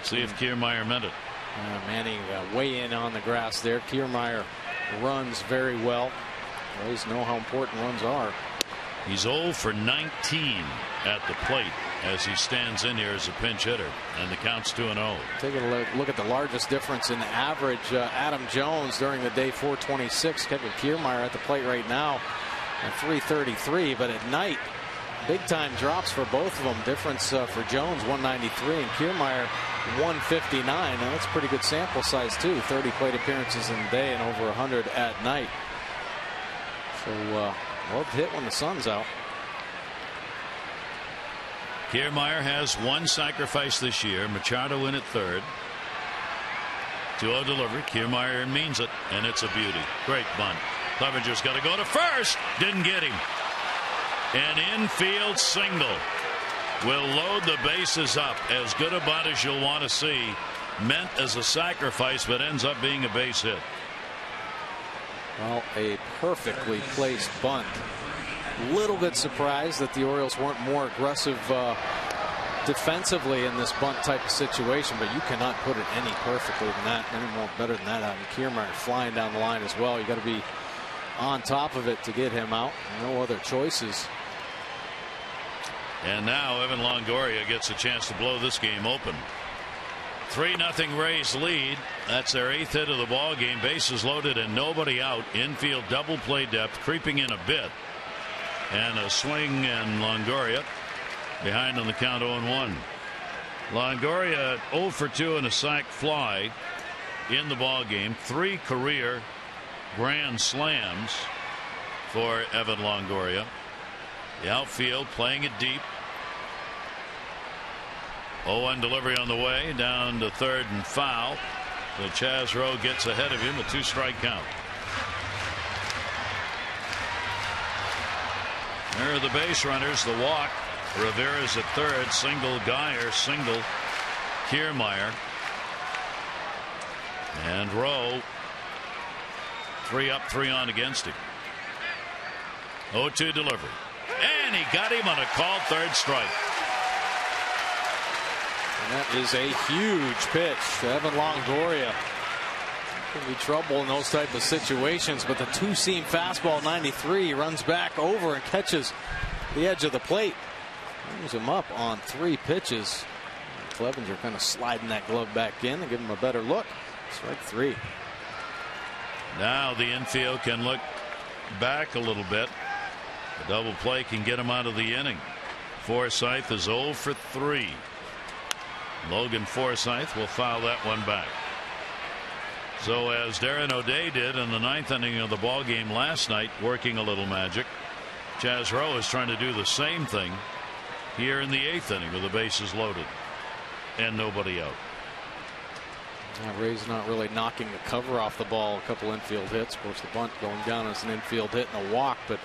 See if Kiermaier meant it. Manning way in on the grass there. Kiermaier runs very well. Always know how important runs are. He's 0 for 19 at the plate as he stands in here as a pinch hitter, and the count's 2-0. Taking a look at the largest difference in average. Adam Jones during the day 426. Kevin Kiermaier at the plate right now at 333, but at night big time drops for both of them. Difference for Jones 193 and Kiermaier 159. Now that's a pretty good sample size too. 30 plate appearances in the day and over 100 at night. So love to hit when the sun's out. Kiermaier has one sacrifice this year. Machado in at third. 2-0 delivery. Kiermaier means it, and it's a beauty. Great bunt. Clevenger's got to go to first. Didn't get him. An infield single will load the bases up. As good a bunt as you'll want to see. Meant as a sacrifice, but ends up being a base hit. Well, a perfectly placed bunt. Little bit surprised that the Orioles weren't more aggressive defensively in this bunt type of situation, but you cannot put it any perfectly than that, any more better than that. I mean, Kiermaier flying down the line as well. You got to be on top of it to get him out. No other choices. And now Evan Longoria gets a chance to blow this game open. 3-0 Rays lead. That's their 8th hit of the ball game. Bases loaded and nobody out. Infield double play depth creeping in a bit. And a swing, and Longoria behind on the count 0-1. Longoria 0 for 2 and a sac fly in the ball game. 3 career grand slams for Evan Longoria. The outfield playing it deep. 0-1 delivery on the way down to third and foul. So Chaz Rowe gets ahead of him, a 2-strike count. There are the base runners. The walk. Rivera's at third. Single Geyer. Single Kiermaier. And Rowe 3 up, 3 on against him. 0-2 delivery. And he got him on a called third strike. And that is a huge pitch to Evan Longoria. Can be trouble in those type of situations, but the two-seam fastball 93 runs back over and catches the edge of the plate. Brings him up on 3 pitches. Clevenger kind of sliding that glove back in and give him a better look. Strike 3. Now the infield can look back a little bit. The double play can get him out of the inning. Forsythe is 0 for 3. Logan Forsythe will foul that one back. So as Darren O'Day did in the 9th inning of the ball game last night, working a little magic, Chaz Rowe is trying to do the same thing here in the 8th inning with the bases loaded and nobody out. Ray's not really knocking the cover off the ball. A couple infield hits. Of course, the bunt going down as an infield hit and a walk, but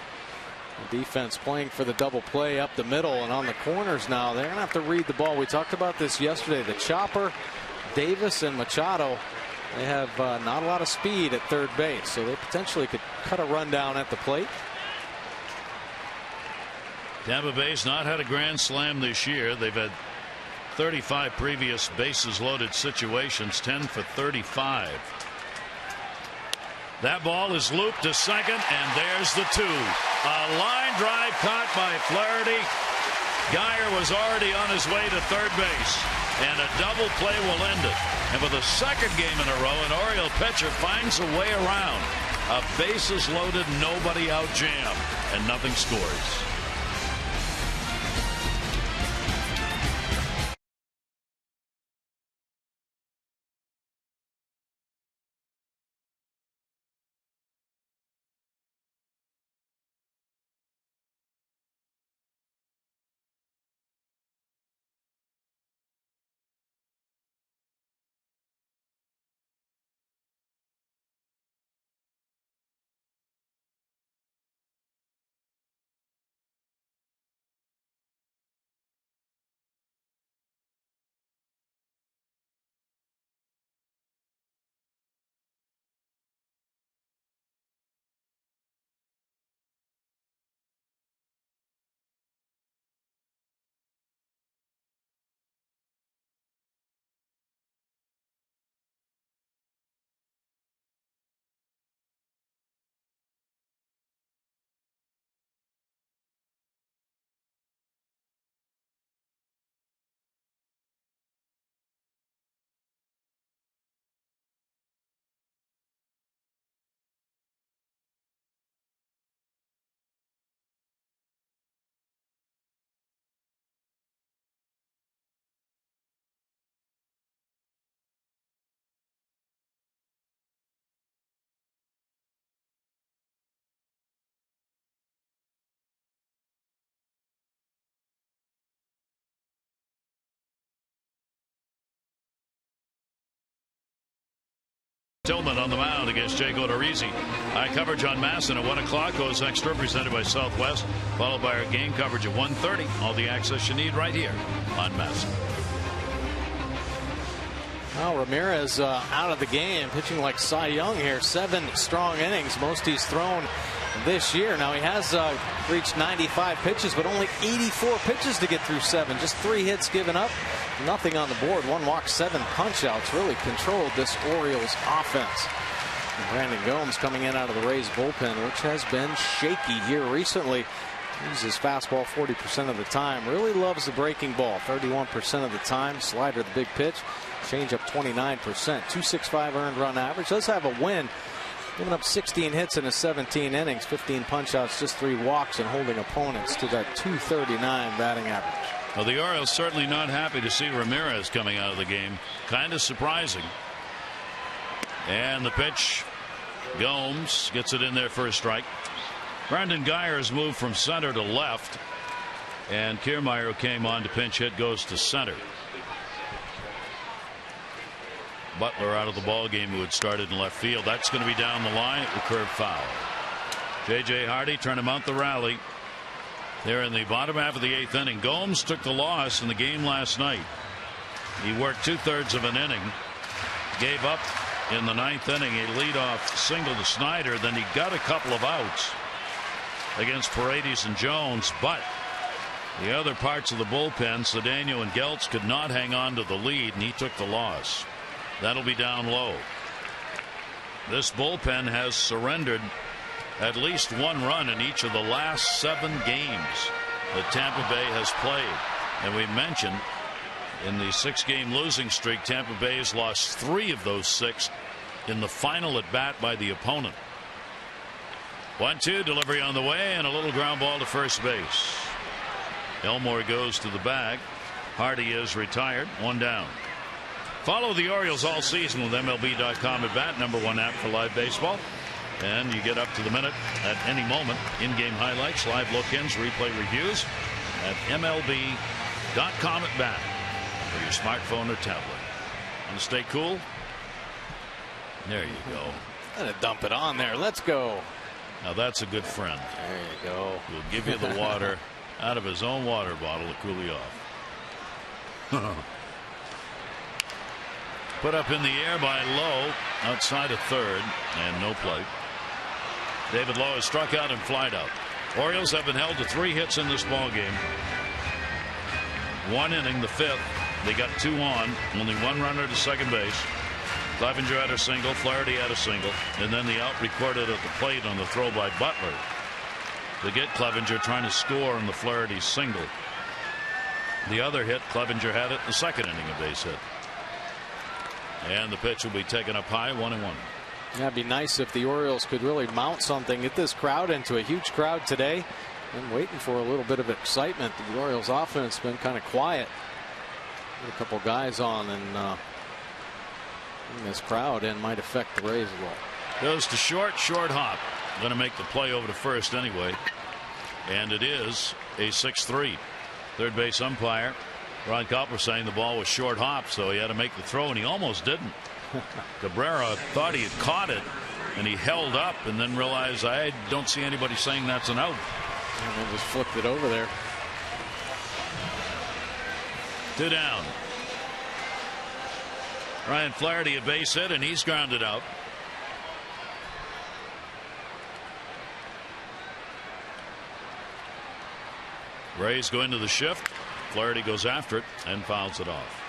the defense playing for the double play up the middle and on the corners now. They're going to have to read the ball. We talked about this yesterday. The chopper, Davis and Machado, they have not a lot of speed at third base, so they potentially could cut a run down at the plate. Tampa Bay's not had a grand slam this year. They've had 35 previous bases loaded situations, 10 for 35. That ball is looped to second, and there's the 2. A line drive caught by Flaherty. Geyer was already on his way to third base, and a double play will end it. And for the second game in a row, an Oriole pitcher finds a way around a bases loaded, nobody out jam, and nothing scores. Tillman on the mound against Jake Odorizzi. High coverage on Masson at 1 o'clock. Goes extra, presented by Southwest, followed by our game coverage at 1:30. All the access you need right here on Masson. Well, Ramirez out of the game, pitching like Cy Young here. 7 strong innings, most he's thrown this year. Now he has reached 95 pitches, but only 84 pitches to get through 7. Just 3 hits given up, nothing on the board. 1 walk, 7 punch-outs. Really controlled this Orioles offense. And Brandon Gomes coming in out of the Rays bullpen, which has been shaky here recently. Uses fastball 40% of the time. Really loves the breaking ball 31% of the time. Slider the big pitch. Changeup 29%. 2.65 earned run average. Does have a win. Giving up 16 hits in his 17 innings, 15 punch-outs, just 3 walks, and holding opponents to that 239 batting average. Well, the Orioles certainly not happy to see Ramirez coming out of the game. Kind of surprising. And the pitch. Gomes gets it in there for a strike. Brandon Geyer's moved from center to left. And Kiermaier, who came on to pinch hit, goes to center. Butler out of the ball game, who had started in left field. That's going to be down the line. It will curve foul. J.J. Hardy trying to mount the rally. There in the bottom half of the 8th inning. Gomes took the loss in the game last night. He worked 2/3 of an inning. Gave up in the 9th inning a leadoff single to Snyder. Then he got a couple of outs against Paredes and Jones. But the other parts of the bullpen, Cedeno and Geltz, could not hang on to the lead, and he took the loss. That'll be down low. This bullpen has surrendered at least 1 run in each of the last 7 games that Tampa Bay has played. And we mentioned in the 6-game losing streak, Tampa Bay has lost 3 of those 6 in the final at bat by the opponent. 1-2, delivery on the way, and a little ground ball to first base. Elmore goes to the bag. Hardy is retired. 1 down. Follow the Orioles all season with MLB.com at bat, #1 app for live baseball. And you get up to the minute at any moment. In-game highlights, live look-ins, replay reviews at MLB.com at bat for your smartphone or tablet. Want to stay cool? There you go. Gonna dump it on there. Let's go. Now that's a good friend. There you go. He'll give you the water out of his own water bottle to cool you off. Put up in the air by Lowe outside of third, and no play. David Lowe is struck out and flied out. Orioles have been held to 3 hits in this ball game. 1 inning, the 5th. They got 2 on. Only 1 runner to second base. Clevenger had a single. Flaherty had a single. And then the out recorded at the plate on the throw by Butler to get Clevenger trying to score on the Flaherty single. The other hit, Clevenger had it in the 2nd inning, a base hit. And the pitch will be taken up high, 1-1. Yeah, it'd be nice if the Orioles could really mount something, get this crowd into a huge crowd today. And waiting for a little bit of excitement. The Orioles offense has been kind of quiet. Get a couple guys on, and this crowd and might affect the Rays a little. Goes to short hop. Going to make the play over to first anyway. And it is a 6-3. Third base umpire Ron Copper saying the ball was short hop, so he had to make the throw, and he almost didn't. Cabrera thought he had caught it, and he held up, and then realized, I don't see anybody saying that's an out. And then just flipped it over there. 2 down. Ryan Flaherty a base hit, and he's grounded out. Rays go into the shift. Flaherty goes after it and fouls it off.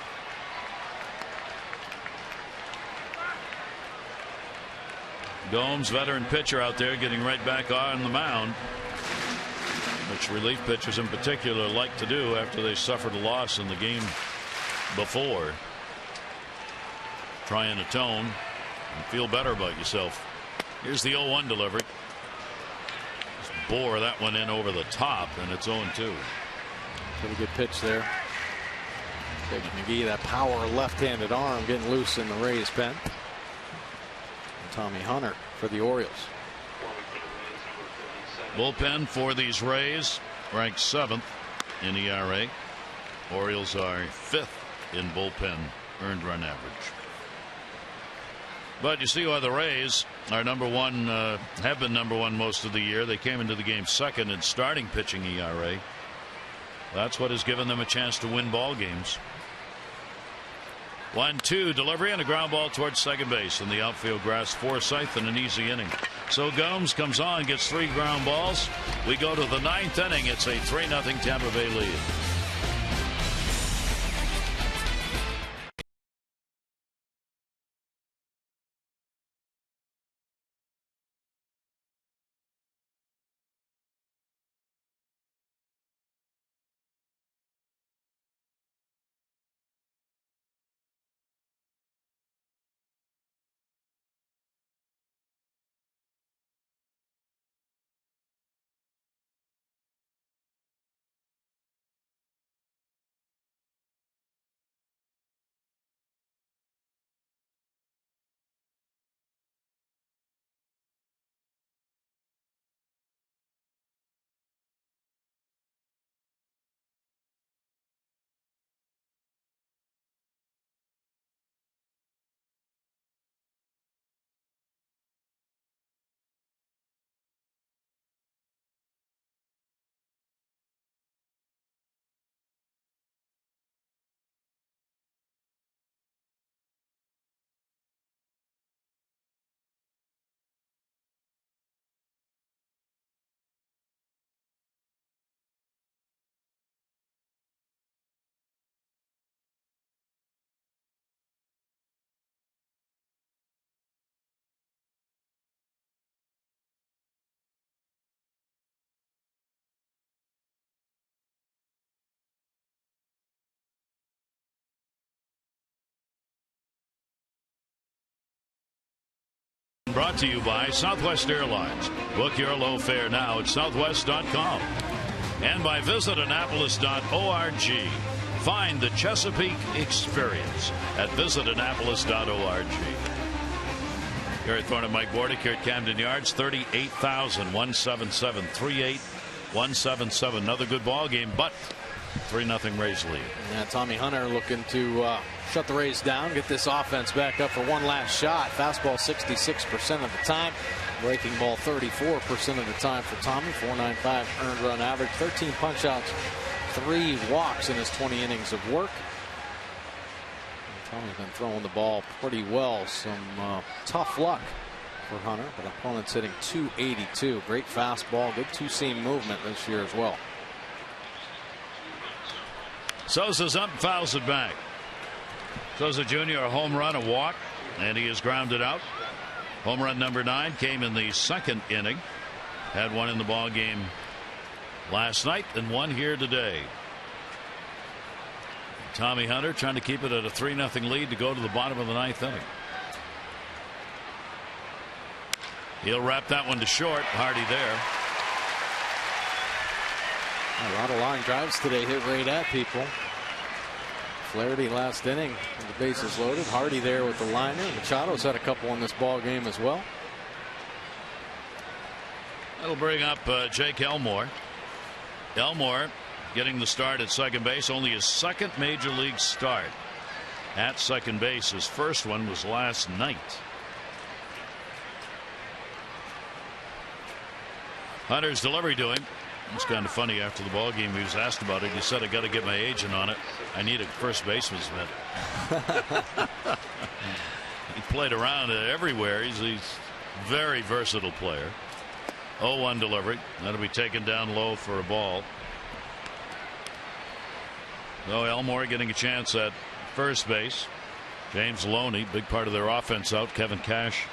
Gomes, veteran pitcher out there, getting right back on the mound, which relief pitchers in particular like to do after they suffered a loss in the game before. Try and atone and feel better about yourself. Here's the 0-1 delivery. Just bore that one in over the top, and it's 0-2. Pretty good pitch there. Big McGee, that power left-handed arm getting loose in the Rays pen. And Tommy Hunter for the Orioles. Bullpen for these Rays ranked 7th in ERA. Orioles are 5th in bullpen earned run average. But you see why the Rays are number one, have been number one most of the year. They came into the game second in starting pitching ERA. That's what has given them a chance to win ball games. 1-2 delivery and a ground ball towards second base, and the outfield grass Forsythe in an easy inning. So Gomes comes on, gets 3 ground balls. We go to the 9th inning. It's a 3-0 Tampa Bay lead. Brought to you by Southwest Airlines. Book your low fare now at southwest.com. And by visitanapolis.org. Find the Chesapeake experience at visitanapolis.org. Gary Thorne and Mike Bordick here at Camden Yards. 38,177. 38,177. Another good ball game, but 3-0 Rays lead. Yeah, Tommy Hunter looking to shut the Rays down, get this offense back up for one last shot. Fastball 66% of the time. Breaking ball 34% of the time for Tommy. 4.95 earned run average. 13 punch outs, 3 walks in his 20 innings of work. And Tommy's been throwing the ball pretty well. Some tough luck for Hunter, but opponent's hitting .282. Great fastball, good two-seam movement this year as well. Souza's up, fouls it back. Souza Jr. a home run, a walk, and he is grounded out. Home run number 9 came in the 2nd inning. Had one in the ball game last night and one here today. Tommy Hunter trying to keep it at a 3-0 lead to go to the bottom of the 9th inning. He'll wrap that one to short. Hardy there. A lot of line drives today hit right at people. Flaherty last inning with the bases loaded. Hardy there with the liner. Machado's had a couple in this ball game as well. That'll bring up Jake Elmore. Elmore getting the start at second base. Only his 2nd major league start at second base. His first one was last night. Hunter's delivery to him. It's kind of funny. After the ball game, he was asked about it. He said, "I got to get my agent on it. I need a first baseman's mitt." He played around everywhere. He's a very versatile player. 0-1 delivery. That'll be taken down low for a ball. So Elmore getting a chance at first base. James Loney, big part of their offense out. Kevin Cash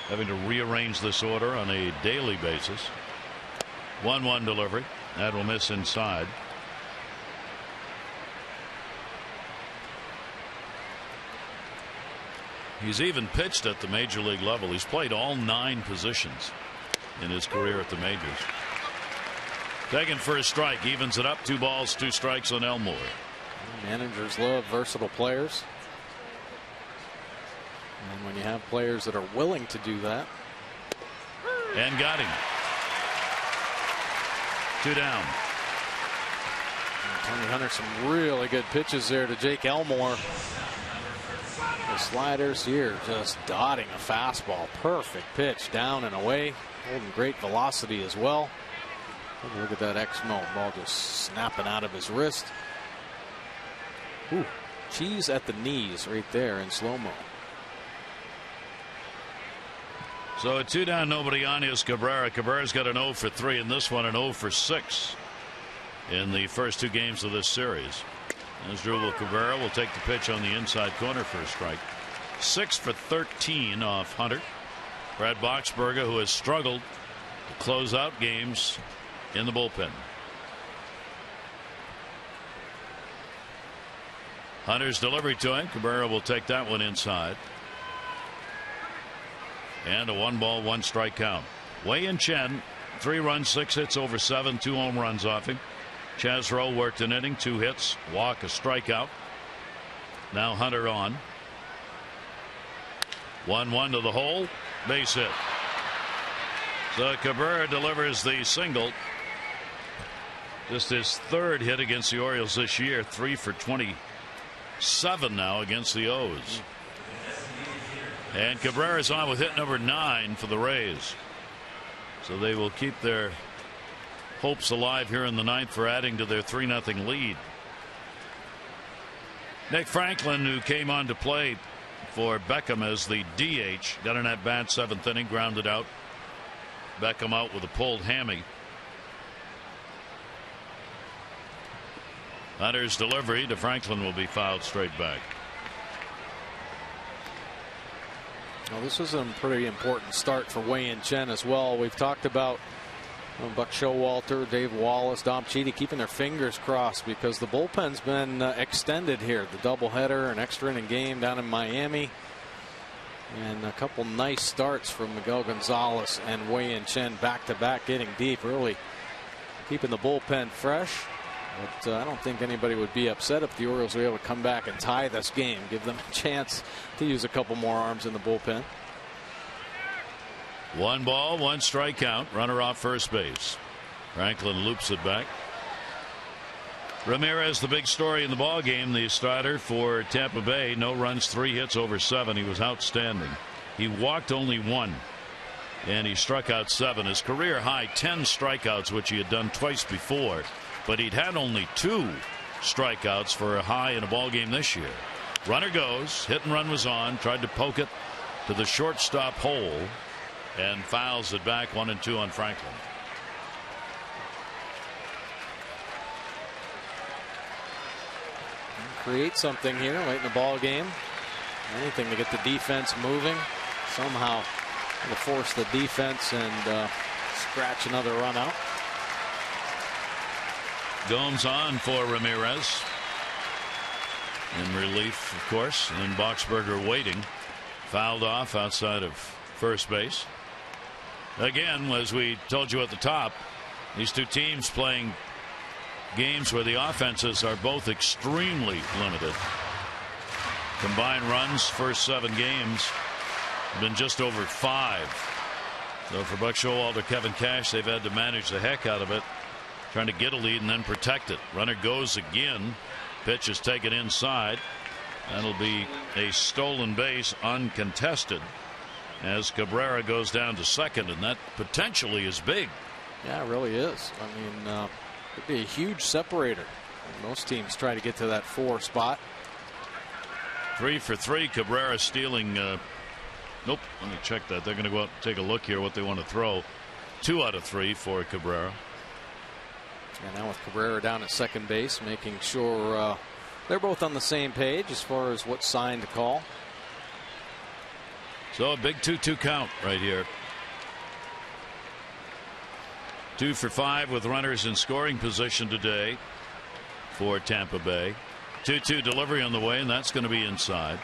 having to rearrange this order on a daily basis. 1-1 delivery. That will miss inside. He's even pitched at the major league level. He's played all 9 positions in his career at the majors. Taken for a strike. Evens it up. 2 balls, 2 strikes on Elmore. Managers love versatile players. And when you have players that are willing to do that. And got him. 2 down. Tommy Hunter, some really good pitches there to Jake Elmore. the sliders here, just dotting a fastball. Perfect pitch down and away, holding great velocity as well. Look at that Exmo ball just snapping out of his wrist. Ooh, cheese at the knees right there in slow-mo. So a 2 down, nobody on is Cabrera. Cabrera's got an 0 for 3 in this one, an 0 for 6 in the first 2 games of this series. As Drupal Cabrera will take the pitch on the inside corner for a strike. 6 for 13 off Hunter. Brad Boxberger, who has struggled to close out games in the bullpen. Hunter's delivery to him. Cabrera will take that one inside. And a 1-ball, 1-strike count. Wei-Yin Chen, 3 runs, 6 hits over 7, 2 home runs off him. Chaz Rowe worked an inning, 2 hits, walk, a strikeout. Now Hunter on. 1-1 to the hole, base hit. So Cabrera delivers the single. Just his 3rd hit against the Orioles this year, 3 for 27 now against the O's. And Cabrera's on with hit number 9 for the Rays. So they will keep their hopes alive here in the 9th for adding to their 3-0 lead. Nick Franklin, who came on to play for Beckham as the DH, got an at-bat, 7th inning, grounded out. Beckham out with a pulled hammy. Hunter's delivery to Franklin will be fouled straight back. Well, this was a pretty important start for Wei-Yin Chen as well. We've talked about Buck Showalter, Dave Wallace, Dom Chidi keeping their fingers crossed because the bullpen's been extended here. The doubleheader, an extra inning game down in Miami, and a couple nice starts from Miguel Gonzalez and Wei-Yin Chen back to back, getting deep, really keeping the bullpen fresh. But I don't think anybody would be upset if the Orioles were able to come back and tie this game, give them a chance to use a couple more arms in the bullpen. 1 ball, 1 strike count. Runner off first base. Franklin loops it back. Ramirez, the big story in the ball game, the starter for Tampa Bay. No runs, 3 hits over 7. He was outstanding. He walked only 1, and he struck out 7. His career high 10 strikeouts, which he had done twice before. But he'd had only 2 strikeouts for a high in a ball game this year. Runner goes, hit and run was on, tried to poke it to the shortstop hole, and fouls it back. 1-2 on Franklin. Create something here late in the ball game. Anything to get the defense moving. Somehow to force the defense and scratch another run out. Gomes on for Ramirez. In relief, of course. And Boxberger waiting. Fouled off outside of first base. Again, as we told you at the top, these 2 teams playing games where the offenses are both extremely limited. Combined runs first 7 games have been just over 5. So for Buck Showalter, Kevin Cash, they've had to manage the heck out of it, trying to get a lead and then protect it. Runner goes again. Pitch is taken inside. That'll be a stolen base, uncontested, as Cabrera goes down to second, and that potentially is big. Yeah, it really is. I mean, it'd be a huge separator. Most teams try to get to that 4 spot. 3 for 3. Cabrera stealing. Nope. Let me check that. They're going to go out and take a look here what they want to throw. 2 out of 3 for Cabrera. And now with Cabrera down at second base, making sure they're both on the same page as far as what sign to call. So a big 2-2 count right here. 2 for 5 with runners in scoring position today for Tampa Bay. 2-2 delivery on the way, and that's going to be inside.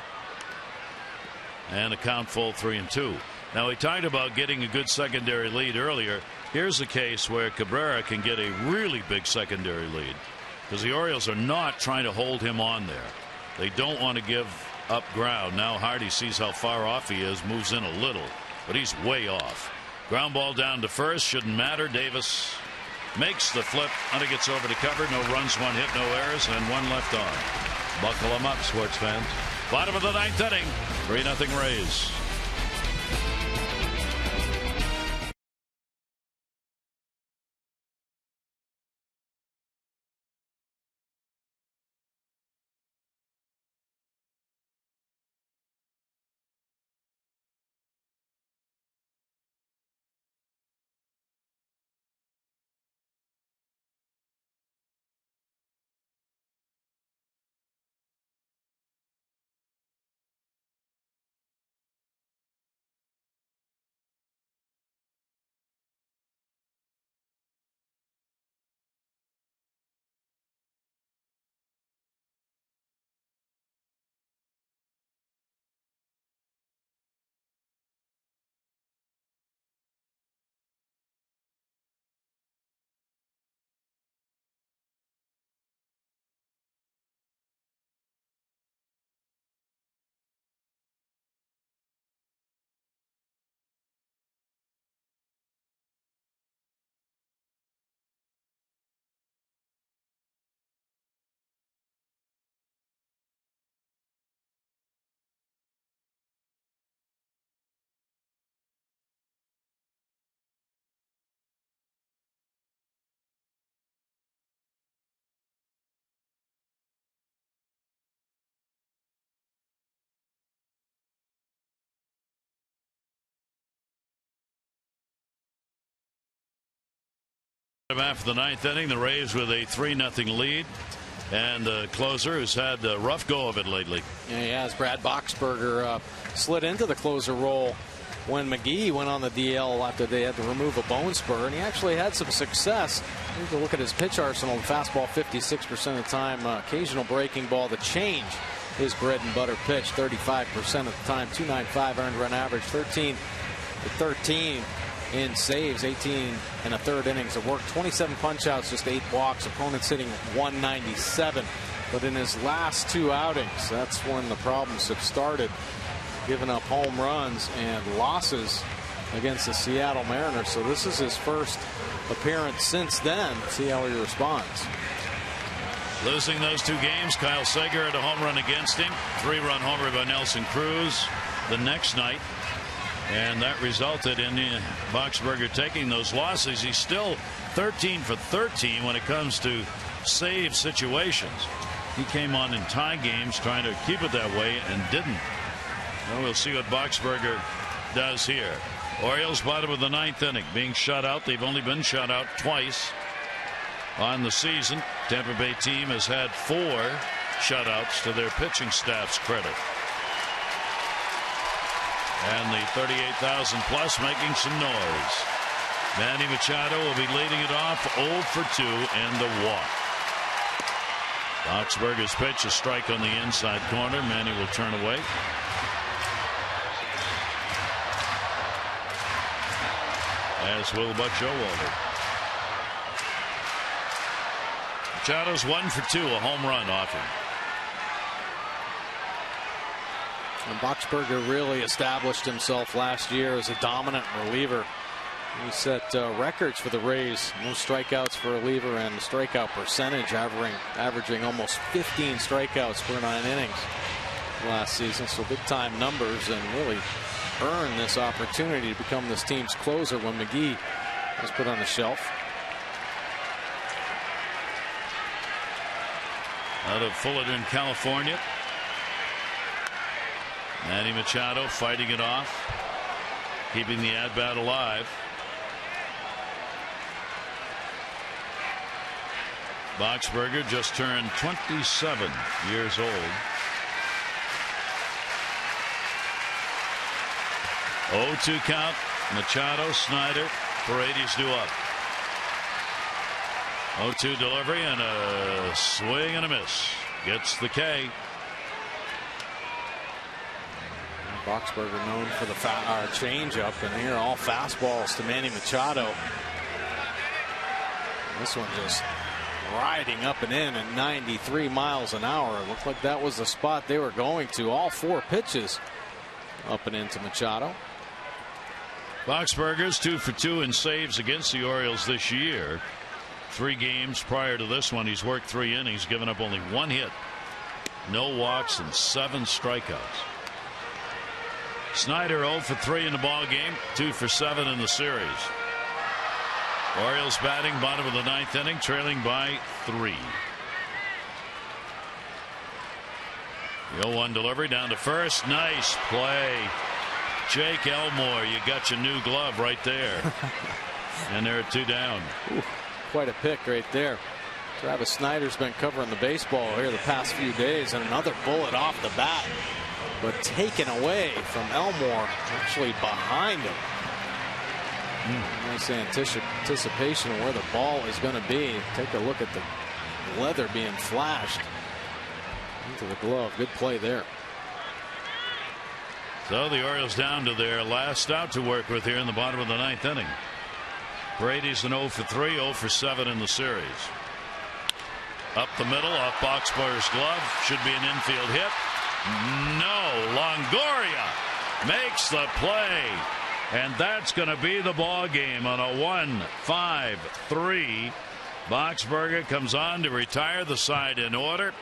And a count full, 3-2. Now, we talked about getting a good secondary lead earlier. Here's a case where Cabrera can get a really big secondary lead, because the Orioles are not trying to hold him on there. They don't want to give up ground. Now Hardy sees how far off he is, moves in a little, but he's way off. Ground ball down to first, shouldn't matter. Davis makes the flip. Hunter gets over to cover. No runs, 1 hit, no errors, and 1 left on. Buckle them up, sports fans. Bottom of the ninth inning. 3-0 Rays. After the ninth inning, the Rays with a 3-0 lead, and the closer has had a rough go of it lately. Yeah, he has. Brad Boxberger slid into the closer role when McGee went on the DL after they had to remove a bone spur, and he actually had some success. You need to look at his pitch arsenal. Fastball 56% of the time, occasional breaking ball. The change, his bread and butter pitch, 35% of the time. 295 earned run average, 13 in saves, 18 and a third innings of work, 27 punch outs, just 8 walks, opponents hitting 197. But in his last 2 outings, that's when the problems have started, giving up home runs and losses against the Seattle Mariners. So this is his first appearance since then. See how he responds. Losing those 2 games, Kyle Seager had a home run against him, 3-run homer by Nelson Cruz the next night. And that resulted in Boxberger taking those losses. He's still 13 for 13 when it comes to save situations. He came on in tie games trying to keep it that way and didn't. Well, we'll see what Boxberger does here. Orioles bottom of the ninth inning, being shut out. They've only been shut out twice on the season. Tampa Bay team has had 4 shutouts to their pitching staff's credit. And the 38,000 plus making some noise. Manny Machado will be leading it off, 0 for 2 and the walk. Boxberger's pitch, a strike on the inside corner. Manny will turn away. As will Buck Showalter. Machado's 1 for 2, a home run off him. And Boxberger really established himself last year as a dominant reliever. He set records for the Rays, most strikeouts for a reliever and strikeout percentage, averaging almost 15 strikeouts per 9 innings last season. So big time numbers, and really earned this opportunity to become this team's closer when McGee was put on the shelf. Out of Fullerton, California, Manny Machado fighting it off, keeping the at-bat alive. Boxberger just turned 27 years old. 0-2 count. Machado, Snyder, Paredes due up. 0-2 delivery and a swing and a miss. Gets the K. Boxberger known for the changeup, and here all fastballs to Manny Machado. This one just riding up and in at 93 miles an hour. It looked like that was the spot they were going to. All 4 pitches up and into Machado. Boxberger's 2 for 2 in saves against the Orioles this year. 3 games prior to this one, he's worked 3 innings, given up only 1 hit. no walks, and 7 strikeouts. Snyder 0 for 3 in the ball game, 2 for 7 in the series. Orioles batting bottom of the 9th inning, trailing by 3. The 0-1 delivery down to first. Nice play. Jake Elmore, you got your new glove right there. And they're at 2 down. Ooh, quite a pick right there. Travis Snyder's been covering the baseball here the past few days, and another bullet off the bat, but taken away from Elmore, actually behind him. Nice anticipation of where the ball is going to be. Take a look at the leather being flashed into the glove. Good play there. So the Orioles down to their last out to work with here in the bottom of the 9th inning. Brady's an 0 for 3, 0 for 7 in the series. Up the middle, off Boxber's glove. Should be an infield hit. No. Longoria makes the play. And that's going to be the ball game on a 1-5-3. Boxberger comes on to retire the side in order.